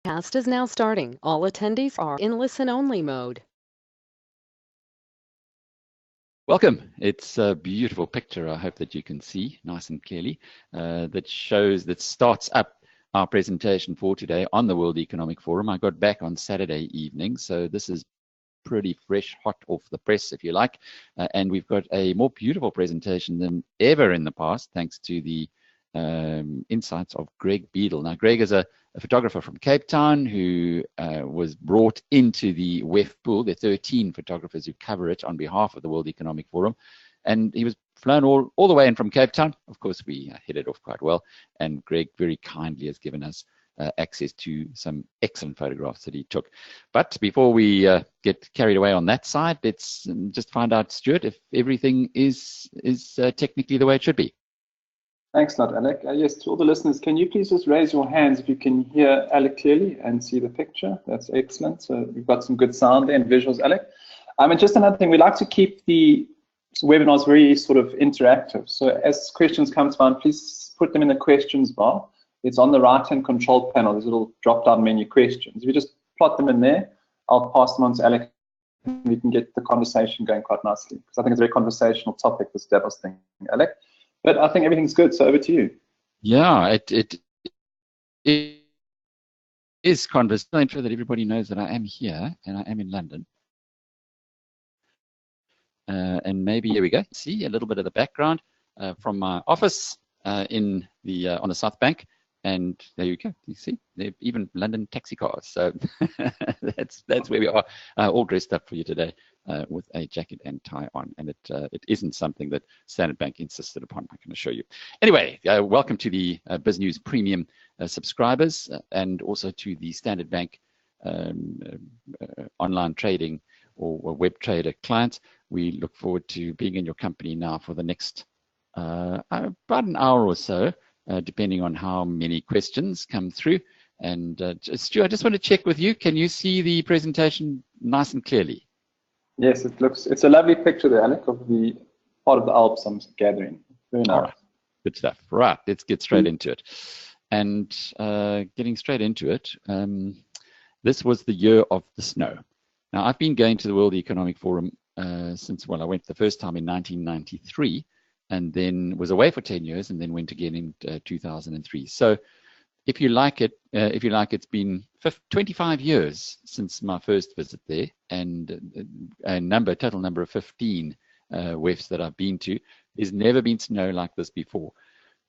Cast is now starting. All attendees are in listen-only mode. Welcome. It's a beautiful picture, I hope that you can see nice and clearly, that starts up our presentation for today on the World Economic Forum. I got back on Saturday evening, so this is pretty fresh, hot off the press, if you like, and we've got a more beautiful presentation than ever in the past, thanks to the insights of Greg Beadle. Now, Greg is a photographer from Cape Town who was brought into the WEF pool. There are 13 photographers who cover it on behalf of the World Economic Forum, and he was flown all the way in from Cape Town. Of course, we hit it off quite well, and Greg very kindly has given us access to some excellent photographs that he took. But before we get carried away on that side, let's just find out, Stuart, if everything is technically the way it should be. Thanks a lot, Alec. Yes, to all the listeners, can you please just raise your hands if you can hear Alec clearly and see the picture? That's excellent. So we've got some good sound there and visuals, Alec. And just another thing, we like to keep the webinars very sort of interactive. So as questions come to mind, please put them in the questions bar. It's on the right-hand control panel. There's a little drop-down menu questions. If you just plot them in there, I'll pass them on to Alec and we can get the conversation going quite nicely. Because I think it's a very conversational topic, this Davos thing, Alec. But I think everything's good, so over to you. Yeah, it is conversational. I'm sure that everybody knows that I am here and I am in London. And maybe, here we go, see a little bit of the background from my office on the South Bank. And there you go, you see, they're even London taxi cars. So that's where we are, all dressed up for you today with a jacket and tie on. And it isn't something that Standard Bank insisted upon, I can assure you. Anyway, welcome to the Biznews Premium subscribers and also to the Standard Bank online trading or web trader clients. We look forward to being in your company now for the next about an hour or so. Depending on how many questions come through. And Stu, I just want to check with you. Can you see the presentation nice and clearly? Yes, it's a lovely picture there, Alec, of the part of the Alps I'm gathering. Very nice. All right, good stuff. Right, let's get straight into it. And getting straight into it, this was the year of the snow. Now, I've been going to the World Economic Forum since, well, I went the first time in 1993. And then was away for 10 years and then went again in 2003. So if you like it, it's been 25 years since my first visit there, and a total number of 15 WEFs that I've been to. There's never been snow like this before.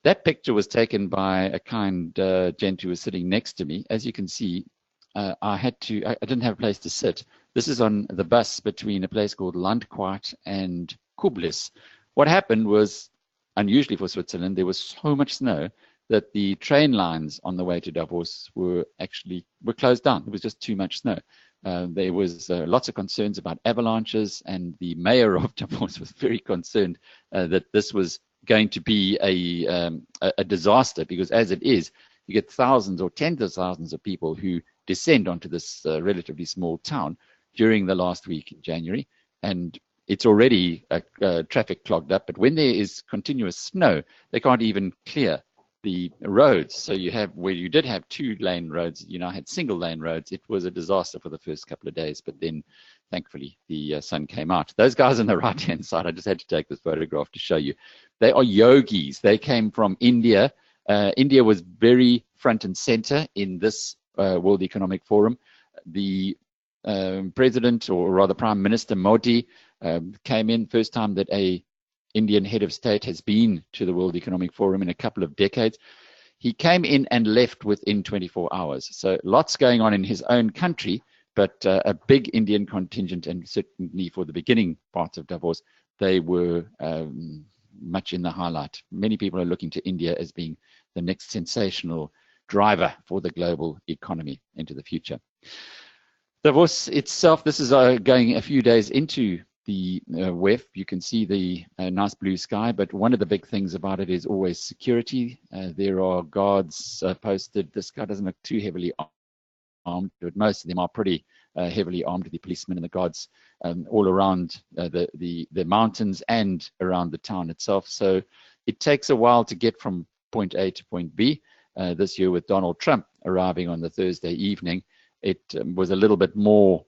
That picture was taken by a kind gent who was sitting next to me. As you can see, I didn't have a place to sit. This is on the bus between a place called Landquart and Kublis. What happened was, unusually for Switzerland, there was so much snow that the train lines on the way to Davos were closed down. It was just too much snow. There was lots of concerns about avalanches, and the mayor of Davos was very concerned that this was going to be a disaster, because as it is, you get thousands or tens of thousands of people who descend onto this relatively small town during the last week in January, and it's already traffic clogged up, but when there is continuous snow, they can't even clear the roads. So you have, where you did have 2-lane roads, you now had single-lane roads. It was a disaster for the first couple of days, but then thankfully the sun came out. Those guys on the right-hand side, I just had to take this photograph to show you. They are yogis. They came from India. India was very front and center in this World Economic Forum. The President, or rather Prime Minister Modi, came in, first time that a Indian head of state has been to the World Economic Forum in a couple of decades. He came in and left within 24 hours. So lots going on in his own country, but a big Indian contingent, and certainly for the beginning parts of Davos, they were much in the highlight. Many people are looking to India as being the next sensational driver for the global economy into the future. Davos itself, this is going a few days into the WEF. You can see the nice blue sky, but one of the big things about it is always security. There are guards posted. This guy doesn't look too heavily armed, but most of them are pretty heavily armed, the policemen and the guards all around the mountains and around the town itself. So it takes a while to get from point A to point B. This year with Donald Trump arriving on the Thursday evening. It was a little bit more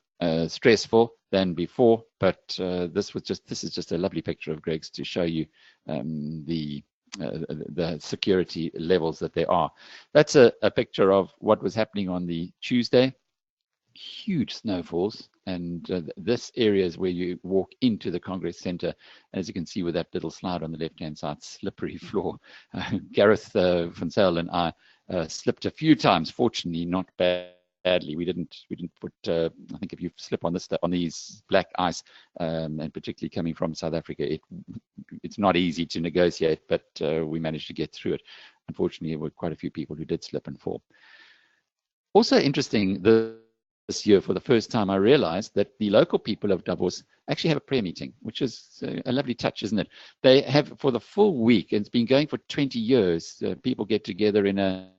stressful than before, but this is just a lovely picture of Greg's to show you the security levels that there are. That's a picture of what was happening on the Tuesday. Huge snowfalls, and this area is where you walk into the Congress Center. As you can see with that little slide on the left-hand side, slippery floor. Gareth van Zyl and I slipped a few times, fortunately not badly. We didn't put, I think if you slip on these black ice, and particularly coming from South Africa, it's not easy to negotiate, but we managed to get through it. Unfortunately, there were quite a few people who did slip and fall. Also interesting, this year, for the first time, I realized that the local people of Davos actually have a prayer meeting, which is a lovely touch, isn't it? They have for the full week, and it's been going for 20 years. People get together in a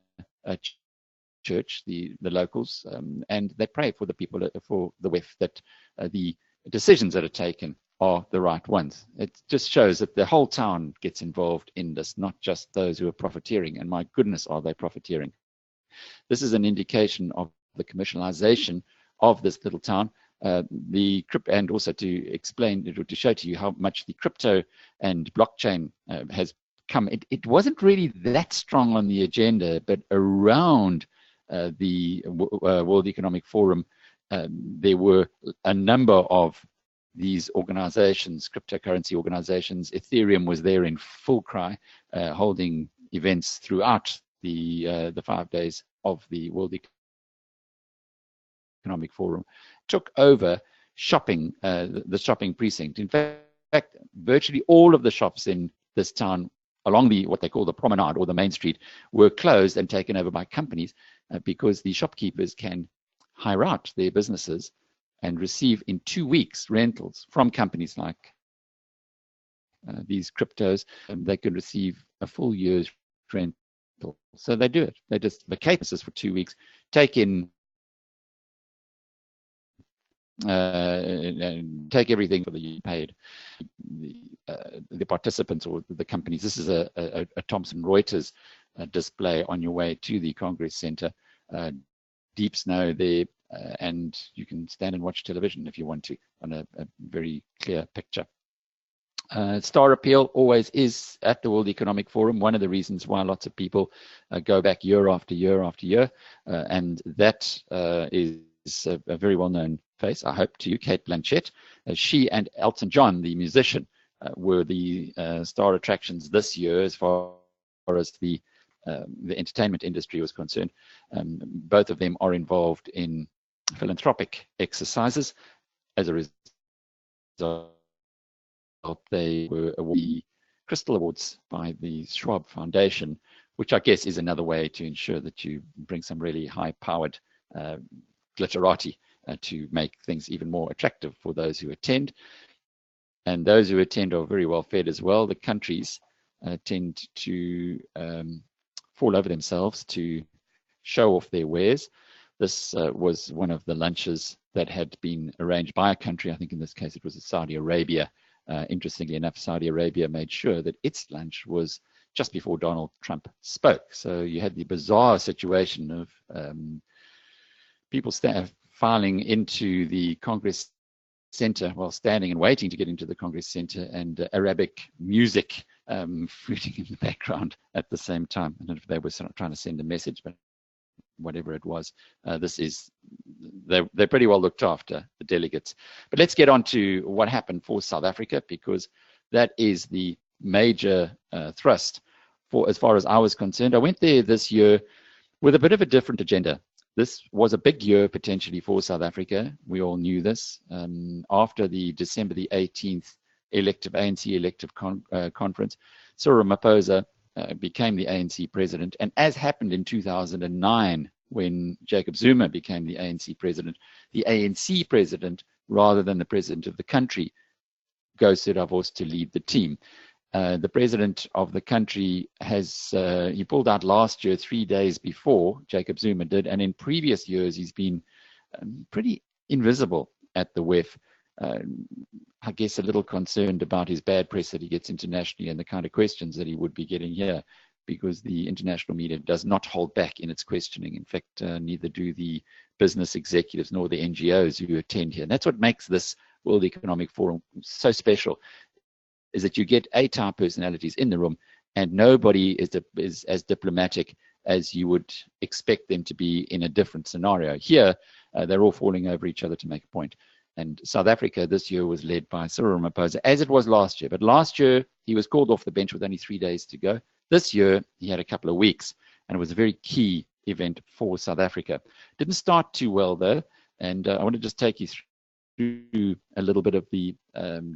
church, the locals, and they pray for the people, for the WEF, that the decisions that are taken are the right ones. It just shows that the whole town gets involved in this, not just those who are profiteering, and my goodness, are they profiteering. This is an indication of the commercialization of this little town, and also to explain, to show to you how much the crypto and blockchain has come. It wasn't really that strong on the agenda, but around the World Economic Forum, there were a number of these organizations, cryptocurrency organizations. Ethereum was there in full cry, holding events throughout the 5 days of the World Economic Forum, took over shopping, the shopping precinct. In fact, virtually all of the shops in this town along what they call the promenade or the main street were closed and taken over by companies because the shopkeepers can hire out their businesses and receive in 2 weeks rentals from companies like these cryptos. They could receive a full year's rental. So they do it. They just vacate this for 2 weeks, take in take everything for the paid the participants or the companies. This is a Thomson Reuters display on your way to the Congress Center. Deep snow there, and you can stand and watch television if you want to on a very clear picture. Star appeal always is at the World Economic Forum. One of the reasons why lots of people go back year after year after year, and that is a very well-known face, I hope, to you, Kate Blanchett. She and Elton John, the musician, were the star attractions this year as far as the entertainment industry was concerned. Both of them are involved in philanthropic exercises. As a result, they were awarded the Crystal Awards by the Schwab Foundation, which I guess is another way to ensure that you bring some really high-powered glitterati to make things even more attractive for those who attend. And those who attend are very well fed as well. The countries tend to fall over themselves to show off their wares. This was one of the lunches that had been arranged by a country. I think in this case it was Saudi Arabia. Interestingly enough, Saudi Arabia made sure that its lunch was just before Donald Trump spoke. So you had the bizarre situation of people filing into the Congress Center while standing and waiting to get into the Congress Center, and Arabic music fluting in the background at the same time. I don't know if they were trying to send a message, but whatever it was, they're pretty well looked after, the delegates. But let's get on to what happened for South Africa, because that is the major thrust for as far as I was concerned. I went there this year with a bit of a different agenda. This was a big year potentially for South Africa. We all knew this. After the December the 18th ANC elective conference, Cyril Ramaphosa became the ANC president. And as happened in 2009, when Jacob Zuma became the ANC president, rather than the president of the country, goes to Davos to lead the team. The president of the country he pulled out last year, 3 days before Jacob Zuma did, and in previous years he's been pretty invisible at the WEF. I guess a little concerned about his bad press that he gets internationally and the kind of questions that he would be getting here, because the international media does not hold back in its questioning. In fact, neither do the business executives nor the NGOs who attend here. And that's what makes this World Economic Forum so special, is that you get A-type personalities in the room, and nobody is as diplomatic as you would expect them to be in a different scenario. Here, they're all falling over each other to make a point. And South Africa this year was led by Cyril Ramaphosa, as it was last year. But last year, he was called off the bench with only 3 days to go. This year, he had a couple of weeks, and it was a very key event for South Africa. Didn't start too well, though, and I want to just take you through a little bit of the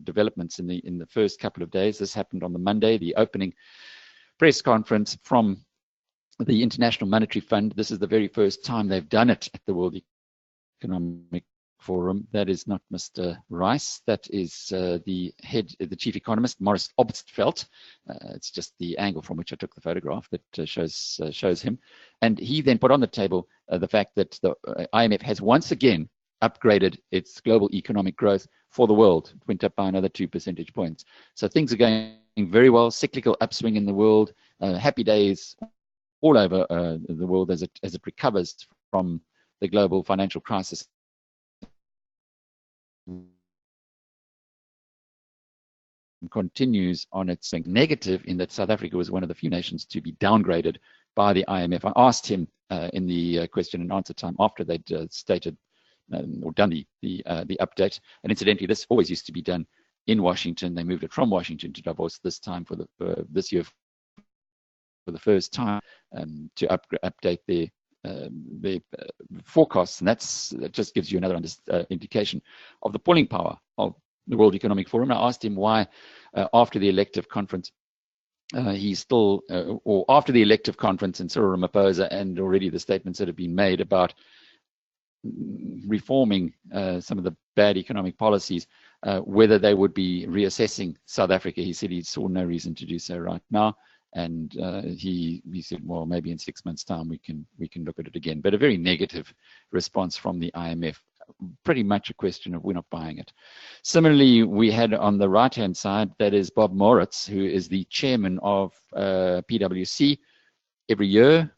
developments in the first couple of days. This happened on the Monday, the opening press conference from the International Monetary Fund. This is the very first time they've done it at the World Economic Forum. That is not Mr. Rice. That is the chief economist, Maurice Obstfeld. It's just the angle from which I took the photograph that shows him. And he then put on the table the fact that the IMF has once again upgraded its global economic growth for the world. It went up by another 2 percentage points. So things are going very well. Cyclical upswing in the world. Happy days all over the world as it recovers from the global financial crisis. Continues on its negative, in that South Africa was one of the few nations to be downgraded by the IMF. I asked him in the question and answer time after they'd stated or done the update. And incidentally, this always used to be done in Washington. They moved it from Washington to Davos this time for this year for the first time to update their forecasts, and that just gives you another indication of the pulling power of the World Economic Forum. I asked him why, after the elective conference, or after the elective conference in Cyril Ramaphosa and already the statements that have been made about reforming some of the bad economic policies, whether they would be reassessing South Africa. He said he saw no reason to do so right now. And he said, well, maybe in 6 months' time we can look at it again. But a very negative response from the IMF. Pretty much a question of we're not buying it. Similarly, we had on the right-hand side, that is Bob Moritz, who is the chairman of PwC. Every year,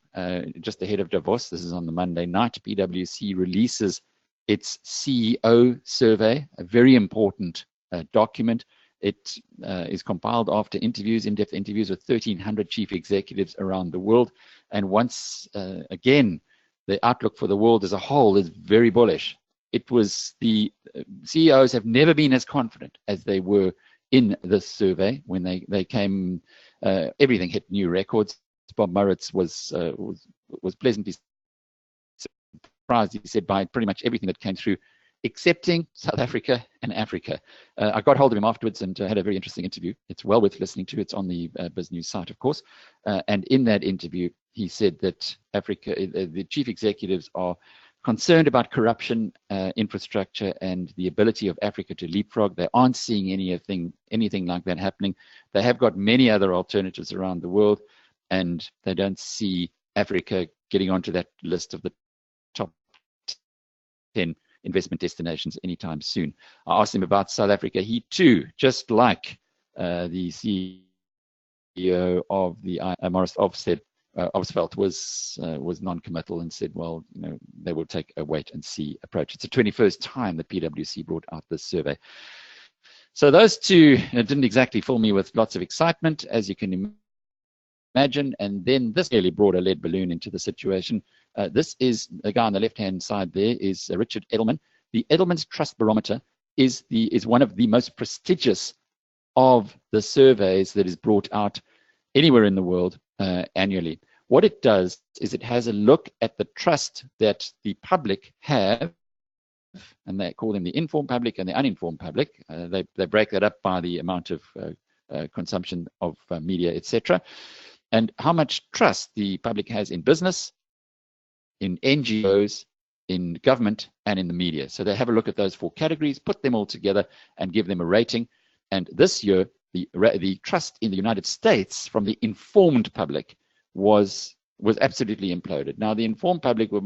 just ahead of Davos, this is on the Monday night, PwC releases its CEO survey, a very important document. It is compiled after interviews, in-depth interviews with 1,300 chief executives around the world. And once again, the outlook for the world as a whole is very bullish. It was the CEOs have never been as confident as they were in this survey when they came. Everything hit new records. Bob Moritz was pleasantly surprised, he said, by pretty much everything that came through, excepting South Africa and Africa. I got hold of him afterwards and had a very interesting interview. It's well worth listening to. It's on the Biznews site, of course. And in that interview, he said that Africa, the chief executives are concerned about corruption, infrastructure, and the ability of Africa to leapfrog. They aren't seeing anything like that happening. They have got many other alternatives around the world, and they don't see Africa getting onto that list of the top 10 investment destinations anytime soon. I asked him about South Africa. He too, just like the CEO of the Maurice Obstfeld was non-committal and said, well, they will take a wait and see approach. It's the 21st time that PwC brought out this survey. So those two didn't exactly fill me with lots of excitement, as you can imagine. And then this really brought a lead balloon into the situation. This is the guy on the left-hand side there is Richard Edelman. The Edelman's Trust Barometer is one of the most prestigious of the surveys that is brought out anywhere in the world annually. What it does is it has a look at the trust that the public have, and they call them the informed public and the uninformed public. They break that up by the amount of consumption of media, etc., and how much trust the public has in business, in NGOs, in government, and in the media. So they have a look at those 4 categories, put them all together, and give them a rating. And this year, the trust in the United States from the informed public was absolutely imploded. Now, the informed public were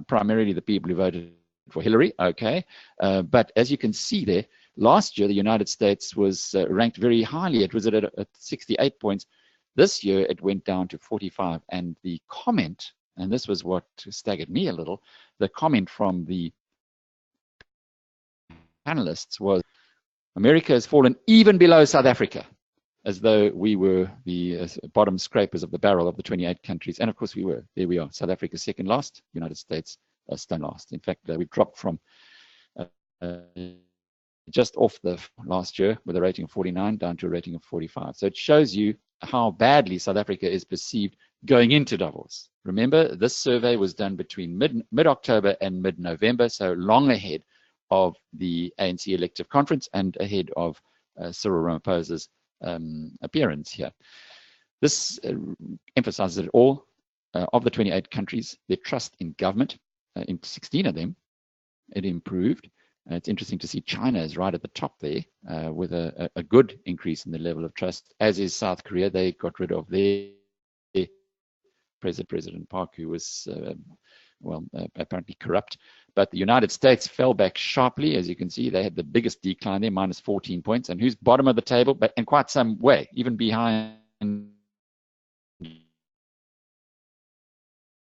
primarily the people who voted for Hillary, okay, but as you can see there, last year the United States was ranked very highly. It was at 68 points. This year, it went down to 45. And the comment, and this was what staggered me a little, the comment from the panelists was, America has fallen even below South Africa, as though we were the bottom scrapers of the barrel of the 28 countries. And of course we were. There we are. South Africa second last, United States stone last. In fact, we dropped from just off the last year with a rating of 49 down to a rating of 45. So it shows you how badly South Africa is perceived going into Davos. Remember, this survey was done between mid-October and mid-November, so long ahead of the ANC elective conference and ahead of Cyril Ramaphosa's appearance here. This emphasizes it all. Of the 28 countries, their trust in government, in 16 of them, it improved. It's interesting to see China is right at the top there with a good increase in the level of trust, as is South Korea. They got rid of their President Park, who was, apparently corrupt. But the United States fell back sharply. As you can see, they had the biggest decline there, minus 14 points. And who's bottom of the table? But in quite some way, even behind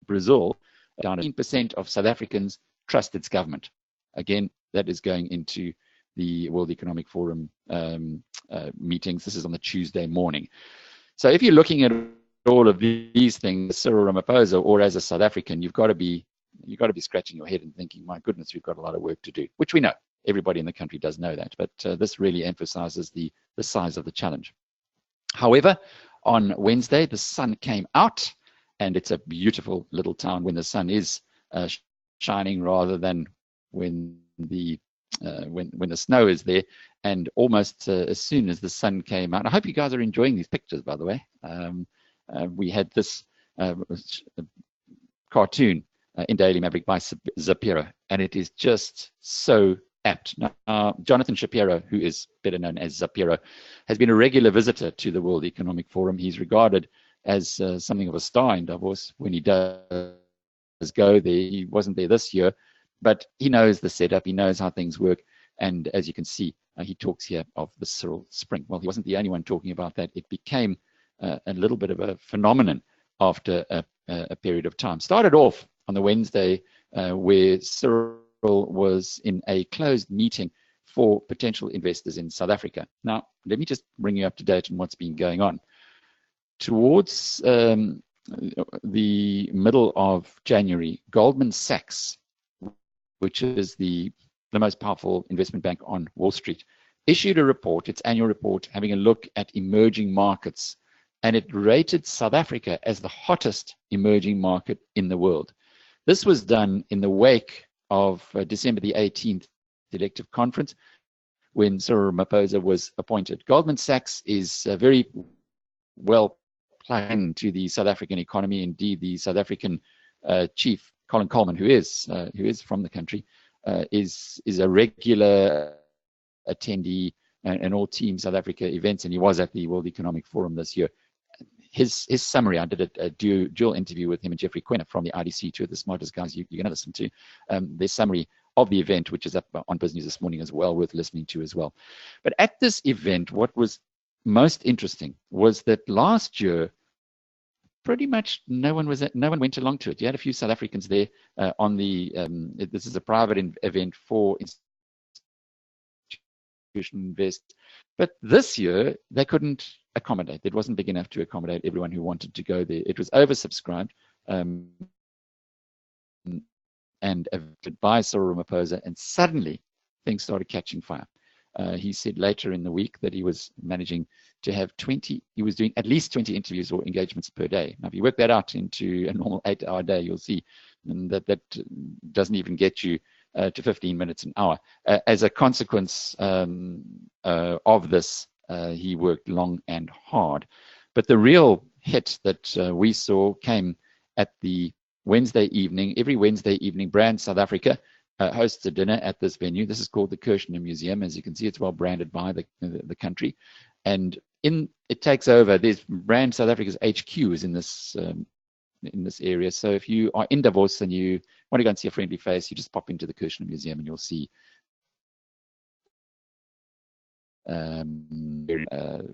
Brazil, down 15% of South Africans trust its government. Again, that is going into the World Economic Forum meetings. This is on the Tuesday morning. So if you're looking at all of these things, Cyril Ramaphosa, or as a South African, you've got to be scratching your head and thinking, my goodness, we've got a lot of work to do, which we know. Everybody in the country does know that, but this really emphasizes the size of the challenge. However, on Wednesday, the sun came out, and it's a beautiful little town when the sun is shining rather than when the snow is there. And almost as soon as the sun came out, I hope you guys are enjoying these pictures, by the way. We had this cartoon in Daily Maverick by Zapiro, and it is just so apt. Now, Jonathan Shapiro, who is better known as Zapiro, has been a regular visitor to the World Economic Forum. He's regarded as something of a star in Davos when he does go there. He wasn't there this year, but he knows the setup, he knows how things work, and as you can see, he talks here of the Cyril Spring. Well, he wasn't the only one talking about that. It became a little bit of a phenomenon after a period of time. Started off on the Wednesday where Cyril was in a closed meeting for potential investors in South Africa. Now, let me just bring you up to date on what's been going on. Towards the middle of January, Goldman Sachs, which is the most powerful investment bank on Wall Street, issued a report, its annual report, having a look at emerging markets, and it rated South Africa as the hottest emerging market in the world. This was done in the wake of December the 18th elective conference, when Cyril Ramaphosa was appointed. Goldman Sachs is very well plugged into the South African economy. Indeed, the South African chief, Colin Coleman, who is from the country, is a regular attendee and all Team South Africa events, and he was at the World Economic Forum this year. His summary, I did a dual interview with him and Jeffrey Quenner from the IDC, two of the smartest guys you're going to listen to. Their summary of the event, which is up on Biznews this morning as well, worth listening to as well. But at this event, what was most interesting was that last year, pretty much no one went along to it. You had a few South Africans there on the. This is a private event for institutional investors, but this year they couldn't accommodate. It wasn't big enough to accommodate everyone who wanted to go there. It was oversubscribed and by Cyril Ramaphosa, and suddenly things started catching fire. He said later in the week that he was managing to have he was doing at least 20 interviews or engagements per day. Now, if you work that out into a normal 8-hour day, you'll see that doesn't even get you to 15 minutes an hour. As a consequence of this, he worked long and hard. But the real hit that we saw came at the Wednesday evening. Every Wednesday evening, Brand South Africa hosts a dinner at this venue. This is called the Kirshner Museum. As you can see, it's well branded by the country. And it takes over. There's Brand South Africa's HQ is in this area. So if you are in Davos and you want to go and see a friendly face, you just pop into the Kirshner Museum and you'll see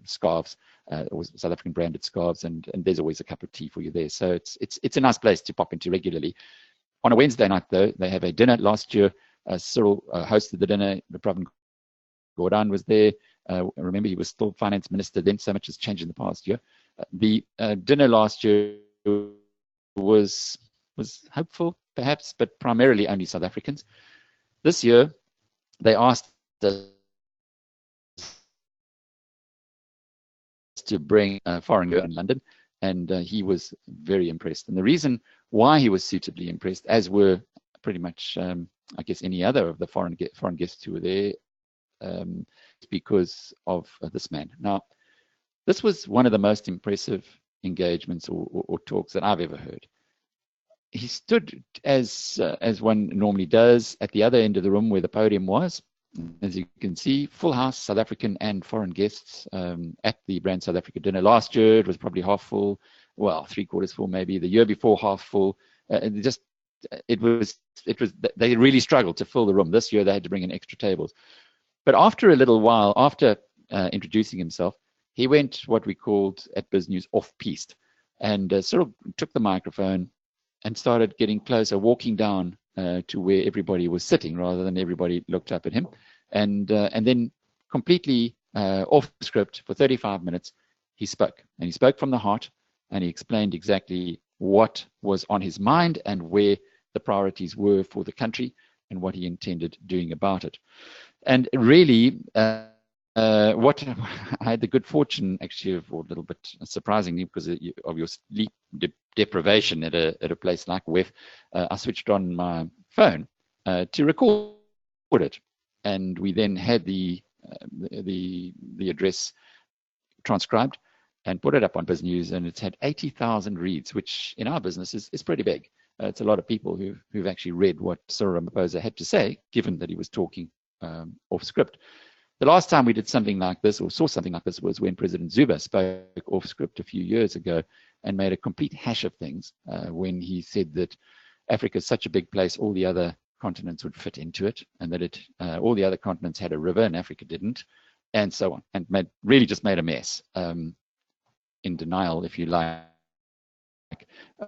scarves, South African branded scarves, and there's always a cup of tea for you there. So it's a nice place to pop into regularly. On a Wednesday night, though, they have a dinner. Last year, Cyril hosted the dinner. The Province Gordon was there. Remember, he was still finance minister then. So much has changed in the past year. The dinner last year was hopeful, perhaps, but primarily only South Africans. This year, they asked us to bring a foreign girl in London, and he was very impressed. And the reason why he was suitably impressed, as were pretty much, I guess, any other of the foreign guests who were there, is because of this man. Now, this was one of the most impressive engagements or talks that I've ever heard. He stood as one normally does at the other end of the room where the podium was. As you can see, full house, South African and foreign guests at the Brand South Africa dinner. Last year it was probably half full, well, 3/4 full maybe. The year before, half full. They really struggled to fill the room. This year they had to bring in extra tables. But after a little while, after introducing himself, he went what we called at Biznews off-piste, and sort of took the microphone and started getting closer, walking down to where everybody was sitting rather than everybody looked up at him, and then completely off script for 35 minutes, he spoke. And he spoke from the heart, and he explained exactly what was on his mind and where the priorities were for the country and what he intended doing about it. And really, what I had the good fortune, actually, or a little bit surprisingly, because of your sleep deprivation at a place like WEF, I switched on my phone to record it, and we then had the address transcribed and put it up on Biznews, and it's had 80,000 reads, which in our business is pretty big. It's a lot of people who've actually read what Cyril Ramaphosa had to say, given that he was talking off script. The last time we did something like this, or saw something like this, was when President Zuma spoke off script a few years ago and made a complete hash of things when he said that Africa is such a big place, all the other continents would fit into it, and that all the other continents had a river and Africa didn't, and so on, and really just made a mess, in denial, if you like,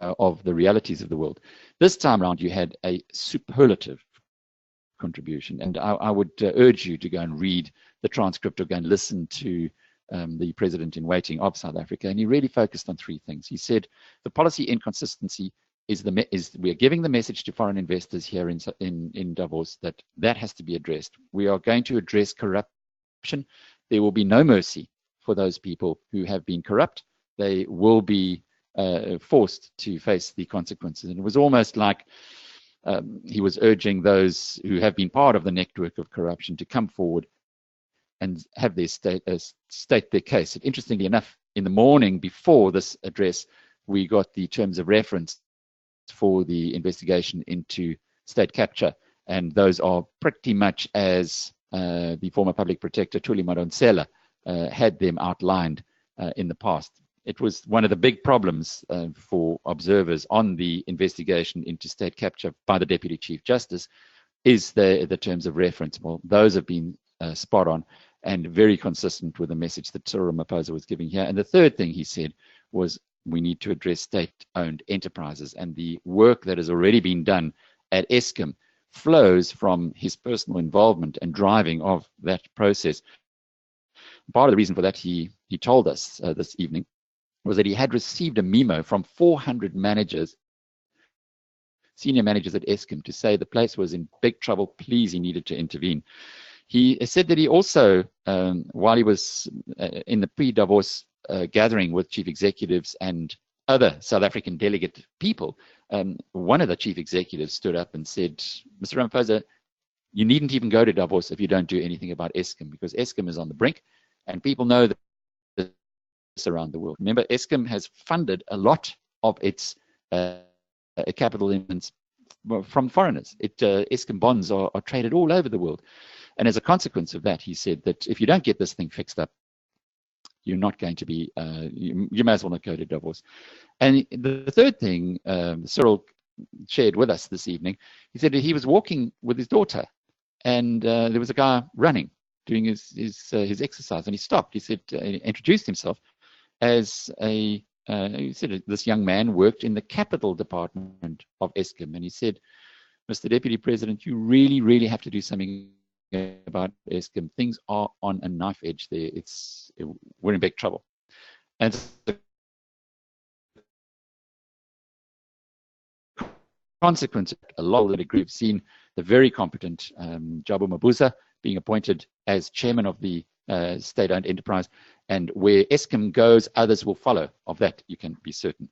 of the realities of the world. This time around, you had a superlative contribution, and I would urge you to go and read the transcript or go and listen to the president in waiting of South Africa, and he really focused on three things. He said the policy inconsistency is we are giving the message to foreign investors here in Davos that has to be addressed. We are going to address corruption. There will be no mercy for those people who have been corrupt. They will be forced to face the consequences. And it was almost like he was urging those who have been part of the network of corruption to come forward and have their state their case. And interestingly enough, in the morning before this address, we got the terms of reference for the investigation into state capture, and those are pretty much as the former public protector Thuli Madonsela had them outlined in the past. It was one of the big problems for observers on the investigation into state capture by the Deputy Chief Justice is the terms of reference. Well, those have been spot on and very consistent with the message that Cyril Ramaphosa was giving here. And the third thing he said was we need to address state-owned enterprises, and the work that has already been done at Eskom flows from his personal involvement and driving of that process. Part of the reason for that, he told us this evening, was that he had received a memo from 400 managers, senior managers at Eskom, to say the place was in big trouble, please, he needed to intervene. He said that he also, while he was in the pre-Davos gathering with chief executives and other South African delegate people, one of the chief executives stood up and said, Mr. Ramaphosa, you needn't even go to Davos if you don't do anything about Eskom, because Eskom is on the brink, and people know that around the world. Remember, Eskom has funded a lot of its capital investments from foreigners. Eskom bonds are traded all over the world. And as a consequence of that, he said that if you don't get this thing fixed up, you're not going to be, you may as well not go to Davos. And the third thing Cyril shared with us this evening, he said that he was walking with his daughter, and there was a guy running. doing his exercise, and he stopped. He said, he introduced himself as he said this young man worked in the capital department of Eskom, and he said, Mr. Deputy President, you really, really have to do something about Eskom. Things are on a knife edge there. We're in big trouble. And the consequence, a lot of the degree, we've seen the very competent Jabu Mabuza being appointed as chairman of the state-owned enterprise, and where Eskom goes, others will follow. Of that, you can be certain.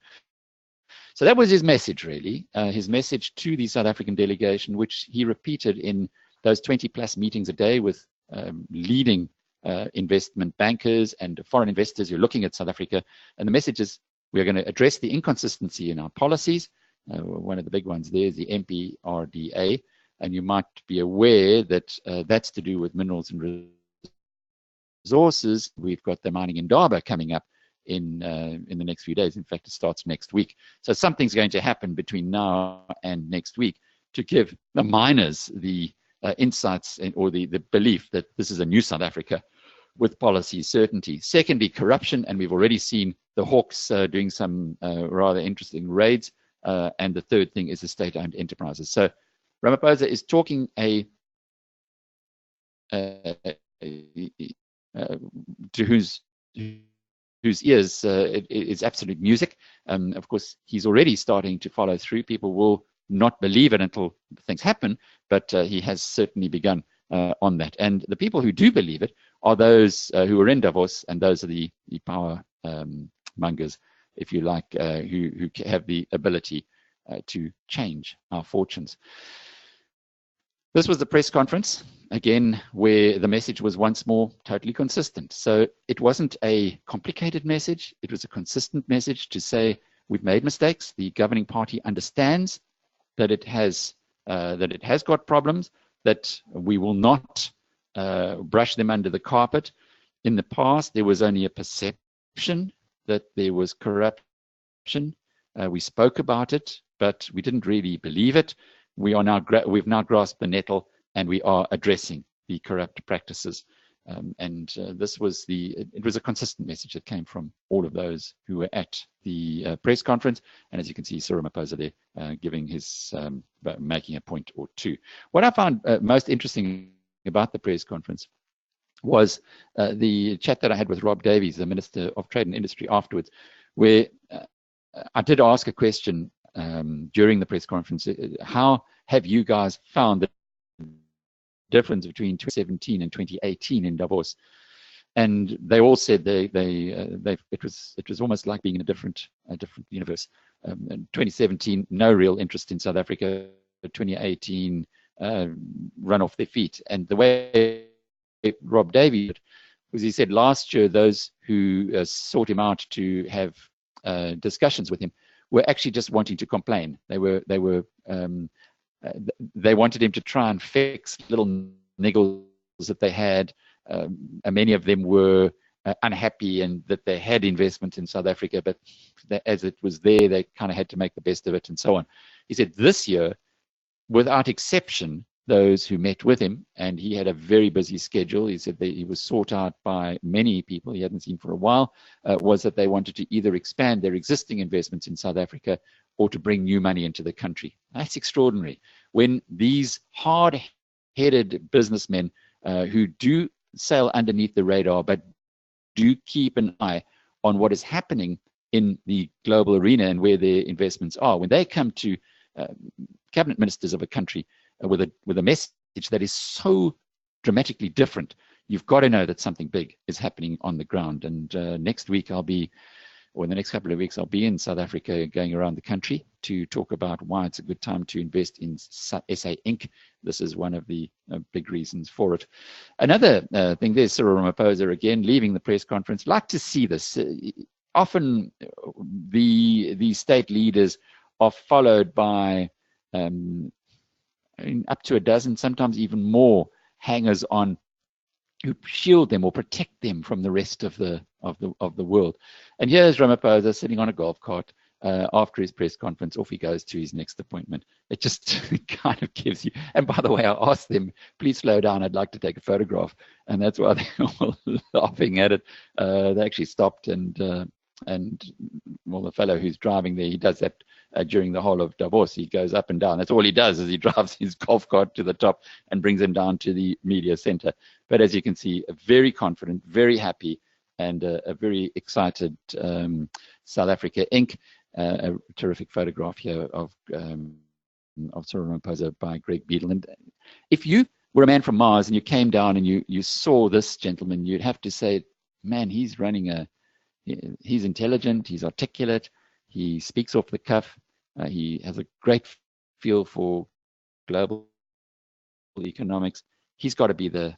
So that was his message, really, his message to the South African delegation, which he repeated in those 20-plus meetings a day with leading investment bankers and foreign investors who are looking at South Africa. And the message is, we're going to address the inconsistency in our policies. One of the big ones there is the MPRDA, and you might be aware that that's to do with minerals and resources. We've got the mining indaba coming up in the next few days. In fact, it starts next week. So something's going to happen between now and next week to give the miners the insights or the belief that this is a new South Africa with policy certainty. Secondly, corruption, and we've already seen the Hawks doing some rather interesting raids. And the third thing is the state-owned enterprises. So Ramaphosa is talking to whose ears it's absolute music. Of course, he's already starting to follow through. People will not believe it until things happen, but he has certainly begun on that. And the people who do believe it are those who are in Davos, and those are the power mongers, if you like, who have the ability to change our fortunes. This was the press conference, again, where the message was once more totally consistent. So it wasn't a complicated message. It was a consistent message to say, we've made mistakes. The governing party understands that it has got problems, that we will not brush them under the carpet. In the past, there was only a perception that there was corruption. We spoke about it, but we didn't really believe it. We've now grasped the nettle, and we are addressing the corrupt practices. This was it was a consistent message that came from all of those who were at the press conference. And as you can see, Cyril Ramaphosa there giving making a point or two. What I found most interesting about the press conference was the chat that I had with Rob Davies, the Minister of Trade and Industry, afterwards, where I did ask a question during the press conference. How have you guys found the difference between 2017 and 2018 in Davos? And they all said it was almost like being in a different universe. In 2017, no real interest in South Africa. 2018, run off their feet. And the way Rob Davies was, he said last year those who sought him out to have discussions with him were actually just wanting to complain. They wanted him to try and fix little niggles that they had. And many of them were unhappy and that they had investment in South Africa, but as it was there, they kind of had to make the best of it and so on. He said this year, without exception, those who met with him, and he had a very busy schedule, he said that he was sought out by many people he hadn't seen for a while, was that they wanted to either expand their existing investments in South Africa or to bring new money into the country. That's extraordinary. When these hard-headed businessmen who do sail underneath the radar but do keep an eye on what is happening in the global arena and where their investments are, when they come to cabinet ministers of a country with a message that is so dramatically different, you've got to know that something big is happening on the ground. And next week in the next couple of weeks, I'll be in South Africa going around the country to talk about why it's a good time to invest in SA Inc. This is one of the big reasons for it. Another thing, there's Cyril Ramaphosa again leaving the press conference. Like to see this. Often the state leaders are followed by up to a dozen, sometimes even more, hangers on who shield them or protect them from the rest of the world. And here's Ramaphosa sitting on a golf cart, after his press conference, off he goes to his next appointment. It just kind of gives you, and by the way, I asked them, please slow down, I'd like to take a photograph. And that's why they were all laughing at it. They actually stopped, and well, the fellow who's driving there, he does that during the whole of Davos. He goes up and down. That's all he does, is he drives his golf cart to the top and brings him down to the media center. But as you can see, very confident, very happy, and a very excited South Africa Inc. A terrific photograph here of Cyril Ramaphosa by Greg Beadle. And if you were a man from Mars and you came down and you saw this gentleman, you'd have to say, man, he's intelligent, he's articulate, he speaks off the cuff, he has a great feel for global economics. He's got to be the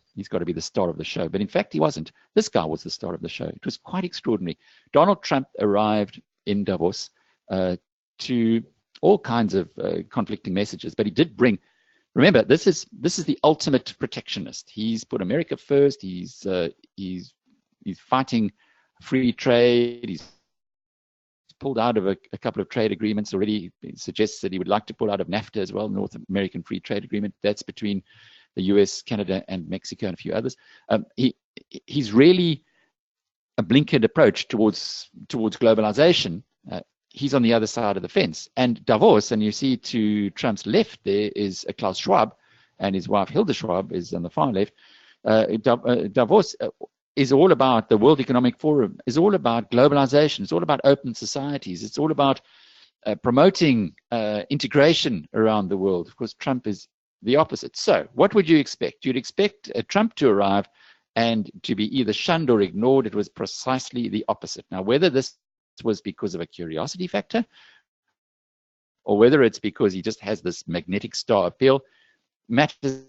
star of the show. But in fact, he wasn't. This guy was the star of the show. It was quite extraordinary. Donald Trump arrived in Davos to all kinds of conflicting messages, but he did bring. Remember, this is the ultimate protectionist. He's put America first. He's fighting free trade. He's pulled out of a couple of trade agreements already. He suggests that he would like to pull out of NAFTA as well, North American Free Trade Agreement. That's between the US, Canada, and Mexico, and a few others. He's really a blinkered approach towards globalization. He's on the other side of the fence. And Davos, and you see to Trump's left there is Klaus Schwab, and his wife Hilda Schwab is on the far left. Davos is all about, the World Economic Forum is all about globalization. It's all about open societies. It's all about promoting integration around the world. Of course, Trump is the opposite. So what would you expect? You'd expect Trump to arrive and to be either shunned or ignored. It was precisely the opposite. Now, whether this was because of a curiosity factor or whether it's because he just has this magnetic star appeal, matters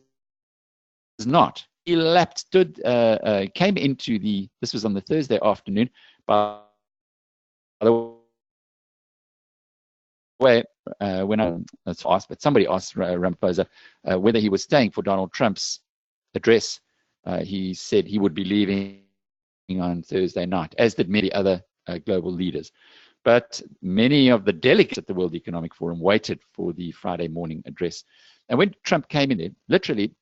not. He came into this was on the Thursday afternoon. By the way, when I was asked, but somebody asked Ramaphosa whether he was staying for Donald Trump's address. He said he would be leaving on Thursday night, as did many other global leaders. But many of the delegates at the World Economic Forum waited for the Friday morning address. And when Trump came in there, literally,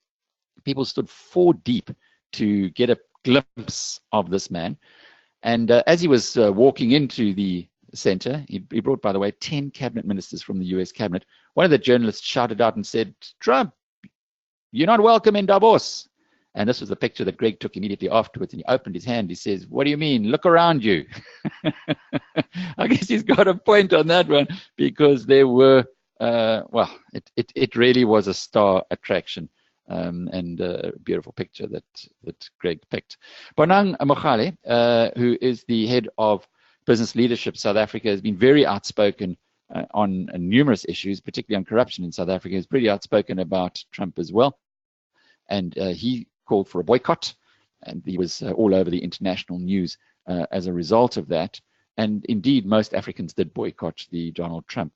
people stood 4 deep to get a glimpse of this man. And as he was walking into the center, he brought, by the way, 10 cabinet ministers from the US cabinet. One of the journalists shouted out and said, "Trump, you're not welcome in Davos." And this was the picture that Greg took immediately afterwards. And he opened his hand. He says, "What do you mean? Look around you." I guess he's got a point on that one, because there were, it really was a star attraction. And a beautiful picture that Greg picked. Bonang Mogale, who is the head of business leadership South Africa, has been very outspoken on numerous issues, particularly on corruption in South Africa. He's pretty outspoken about Trump as well. And he called for a boycott, and he was all over the international news as a result of that. And indeed, most Africans did boycott the Donald Trump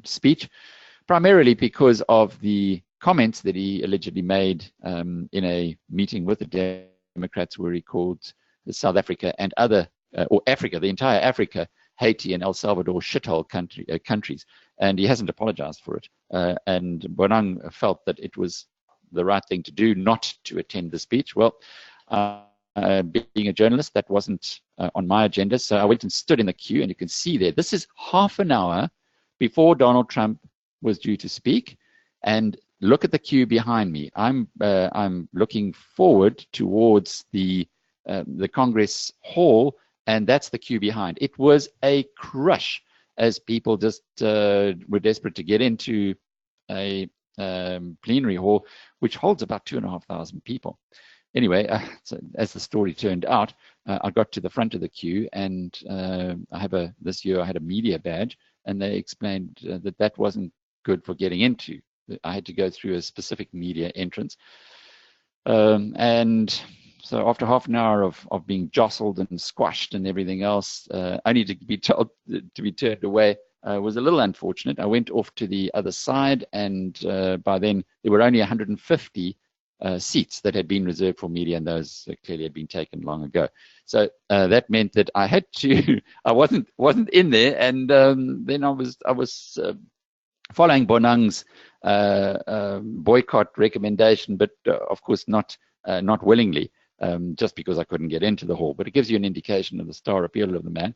speech, primarily because of the comments that he allegedly made in a meeting with the Democrats, where he called South Africa and or Africa, the entire Africa, Haiti and El Salvador shithole countries. And he hasn't apologized for it. And Bonang felt that it was the right thing to do not to attend the speech. Well, being a journalist, that wasn't on my agenda. So I went and stood in the queue, and you can see there, this is half an hour before Donald Trump was due to speak. And look at the queue behind me. I'm looking forward towards the Congress Hall, and that's the queue behind. It was a crush, as people just were desperate to get into a plenary hall, which holds about 2,500 people. Anyway, so as the story turned out, I got to the front of the queue, and this year I had a media badge, and they explained that wasn't good for getting into. I had to go through a specific media entrance. And so after half an hour of being jostled and squashed and everything else, only to be told to be turned away, was a little unfortunate. I went off to the other side, and by then there were only 150 seats that had been reserved for media, and those clearly had been taken long ago. So that meant that I had to, I wasn't in there, and then I was following Bonang's boycott recommendation, but of course not willingly, just because I couldn't get into the hall. But it gives you an indication of the star appeal of the man.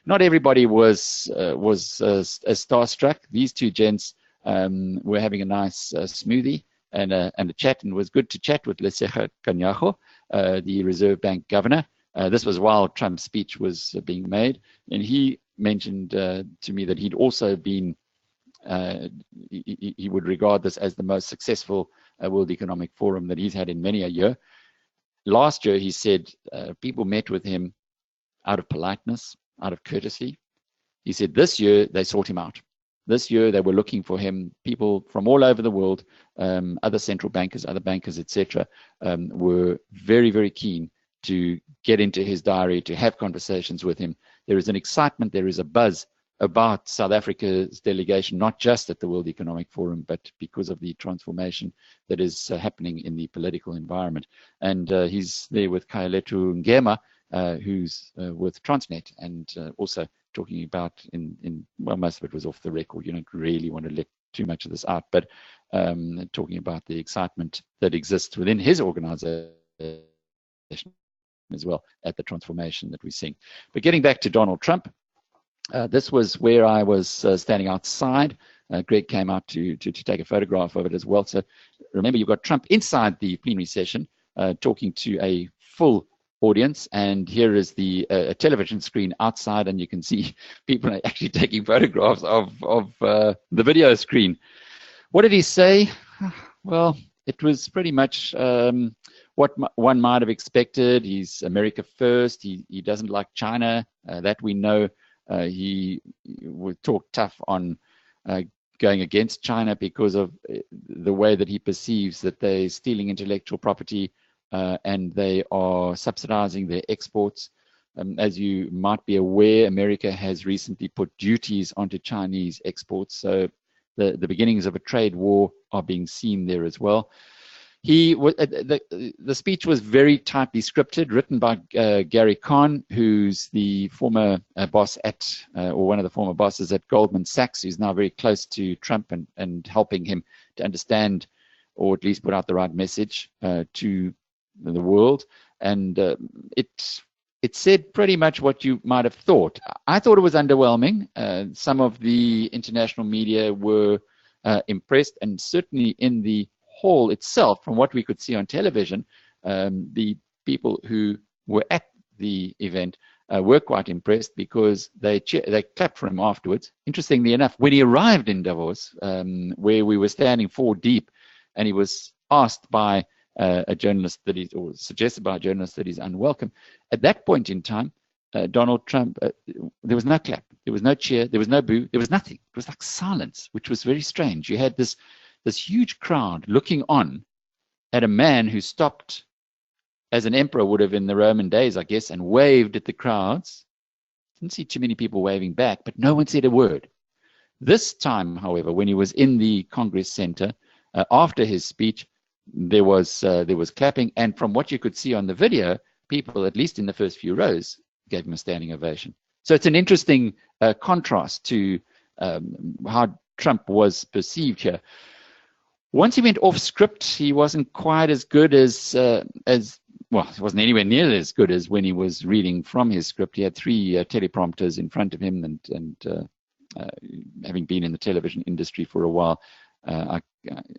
Not everybody was starstruck. These two gents were having a nice smoothie and a chat, and it was good to chat with Lesetja Kganyago, the Reserve Bank governor. This was while Trump's speech was being made, and he mentioned to me that he'd also been, he would regard this as the most successful World Economic Forum that he's had in many a year. Last year, he said people met with him out of politeness, out of courtesy. He said this year they sought him out. This year they were looking for him. People from all over the world, other central bankers, other bankers, etc., were very, very keen to get into his diary, to have conversations with him. There is an excitement, there is a buzz about South Africa's delegation, not just at the World Economic Forum, but because of the transformation that is happening in the political environment. And he's there with Kaeletu Ngema, who's with Transnet, and also talking about, well, most of it was off the record. You don't really want to let too much of this out, but talking about the excitement that exists within his organization as well at the transformation that we're seeing. But getting back to Donald Trump, this was where I was standing outside. Greg came out to take a photograph of it as well. So remember, you've got Trump inside the plenary session talking to a full audience, and here is the television screen outside, and you can see people are actually taking photographs of the video screen. What did he say? Well, it was pretty much what one might have expected. He's America first. He doesn't like China. That we know. He would talk tough on going against China because of the way that he perceives that they're stealing intellectual property and they are subsidizing their exports. As you might be aware, America has recently put duties onto Chinese exports, so the beginnings of a trade war are being seen there as well. He the speech was very tightly scripted, written by Gary Kahn, who's the former boss at, or one of the former bosses at Goldman Sachs, who's now very close to Trump and helping him to understand, or at least put out the right message to the world. And it said pretty much what you might have thought. I thought it was underwhelming. Some of the international media were impressed, and certainly in the hall itself, from what we could see on television, the people who were at the event were quite impressed because they clapped for him afterwards. Interestingly enough, when he arrived in Davos, where we were standing 4 deep, and he was asked by a journalist or suggested by a journalist that he's unwelcome, at that point in time, Donald Trump, there was no clap, there was no cheer, there was no boo, there was nothing. It was like silence, which was very strange. You had this huge crowd looking on at a man who stopped, as an emperor would have in the Roman days, I guess, and waved at the crowds. Didn't see too many people waving back, but no one said a word. This time, however, when he was in the Congress Center, after his speech, there was clapping, and from what you could see on the video, people, at least in the first few rows, gave him a standing ovation. So it's an interesting contrast to how Trump was perceived here. Once he went off script, he wasn't quite as good as well, he wasn't anywhere near as good as when he was reading from his script. He had 3 teleprompters in front of him, and having been in the television industry for a while,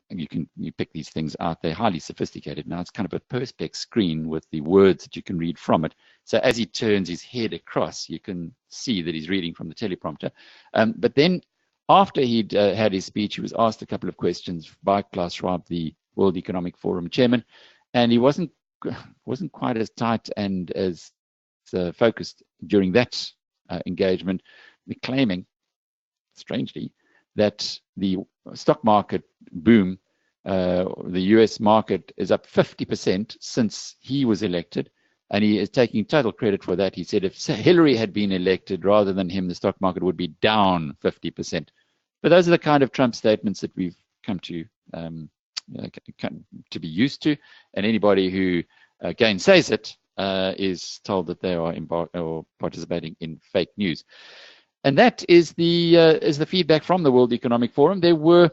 you pick these things out. They're highly sophisticated now. It's kind of a perspex screen with the words that you can read from it. So as he turns his head across, you can see that he's reading from the teleprompter. But then, after he'd had his speech, he was asked a couple of questions by Klaus Schwab, the World Economic Forum chairman, and he wasn't quite as tight and as focused during that engagement, claiming, strangely, that the stock market boom, the US market is up 50% since he was elected, and he is taking total credit for that. He said if Hillary had been elected rather than him, the stock market would be down 50%. But those are the kind of Trump statements that we've come to to be used to, and anybody who gainsays it is told that they are or participating in fake news. And that is the feedback from the World Economic Forum. There were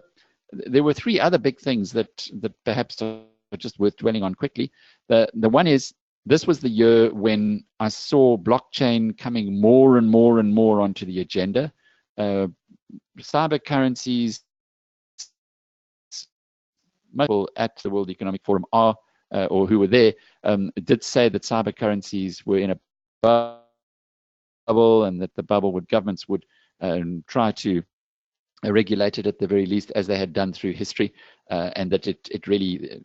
three other big things that perhaps are just worth dwelling on quickly. The one is, this was the year when I saw blockchain coming more and more and more onto the agenda. Cyber currencies, most people at the World Economic Forum are, or who were there, did say that cyber currencies were in a bubble, and that the bubble governments would try to regulate it at the very least, as they had done through history, and that it really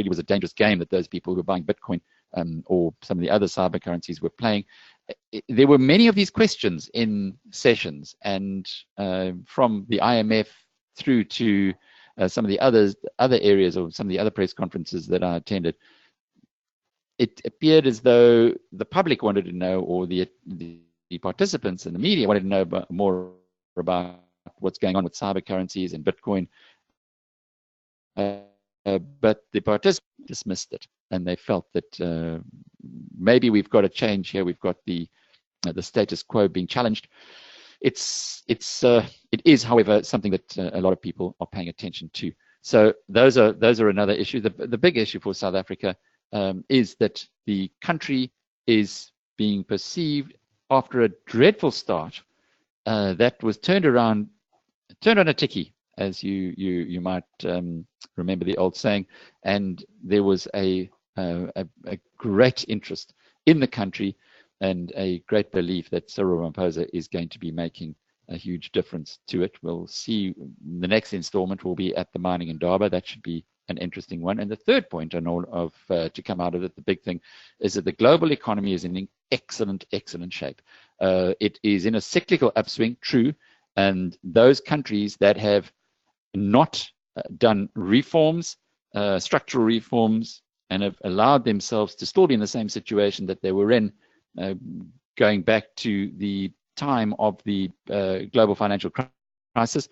was a dangerous game that those people who were buying Bitcoin or some of the other cyber currencies were playing. There were many of these questions in sessions, and from the IMF through to some of the other areas, or some of the other press conferences that I attended, it appeared as though the public wanted to know, or the participants and the media wanted to know more about what's going on with cyber currencies and Bitcoin. But the participants dismissed it, and they felt that maybe we've got a change here. We've got the status quo being challenged. It is, however, something that a lot of people are paying attention to. So those are another issue. The big issue for South Africa is that the country is being perceived, after a dreadful start that was turned on a ticky, as you might remember the old saying, and there was a great interest in the country and a great belief that Cyril Ramaphosa is going to be making a huge difference to it. We'll see. The next installment will be at the mining Indaba. That should be an interesting one. And the third point I know of to come out of it, the big thing, is that the global economy is in excellent shape. It is in a cyclical upswing, true, and those countries that have not done reforms, structural reforms, and have allowed themselves to still be in the same situation that they were in going back to the time of the global financial crisis,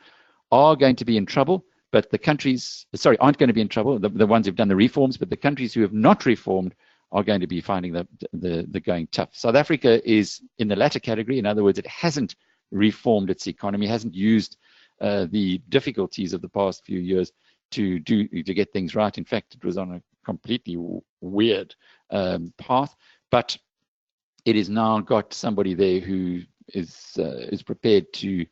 are going to be in trouble. But the countries, aren't going to be in trouble, the ones who've done the reforms, but the countries who have not reformed are going to be finding the going tough. South Africa is in the latter category. In other words, it hasn't reformed its economy, hasn't used the difficulties of the past few years to get things right. In fact, it was on a completely weird path, but it has now got somebody there who is prepared to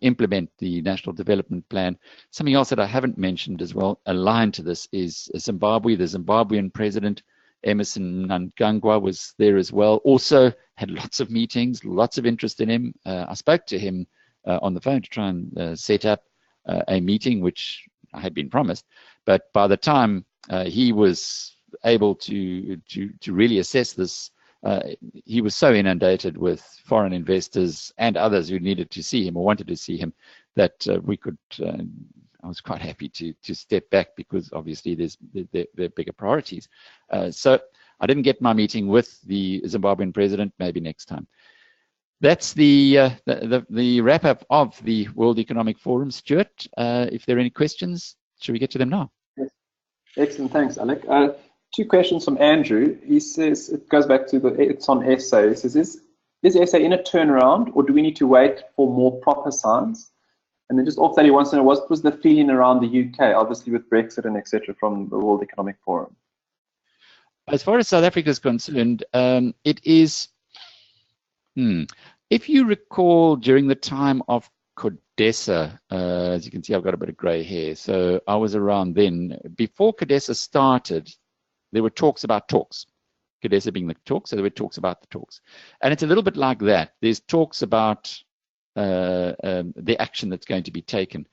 implement the National Development Plan. Something else that I haven't mentioned as well, aligned to this, is Zimbabwe. The Zimbabwean president, Emerson Mnangagwa, was there as well. Also had lots of meetings, lots of interest in him. I spoke to him on the phone to try and set up a meeting, which I had been promised. But by the time he was able to really assess this, he was so inundated with foreign investors and others who needed to see him or wanted to see him that I was quite happy to step back, because obviously there are bigger priorities. So I didn't get my meeting with the Zimbabwean president. Maybe next time. That's the wrap up of the World Economic Forum. Stuart, if there are any questions, should we get to them now? Yes. Excellent, thanks, Alec. Two questions from Andrew. He says, it goes back to it's on SA. He says, is SA in a turnaround, or do we need to wait for more proper signs? And then just off that, he wants to know, what was the feeling around the UK, obviously with Brexit and etc. from the World Economic Forum? As far as South Africa is concerned, it is, if you recall, during the time of CODESA, as you can see, I've got a bit of grey hair, so I was around then. Before CODESA started, there were talks about talks. CODESA being the talks, so there were talks about the talks. And it's a little bit like that. There's talks about the action that's going to be taken.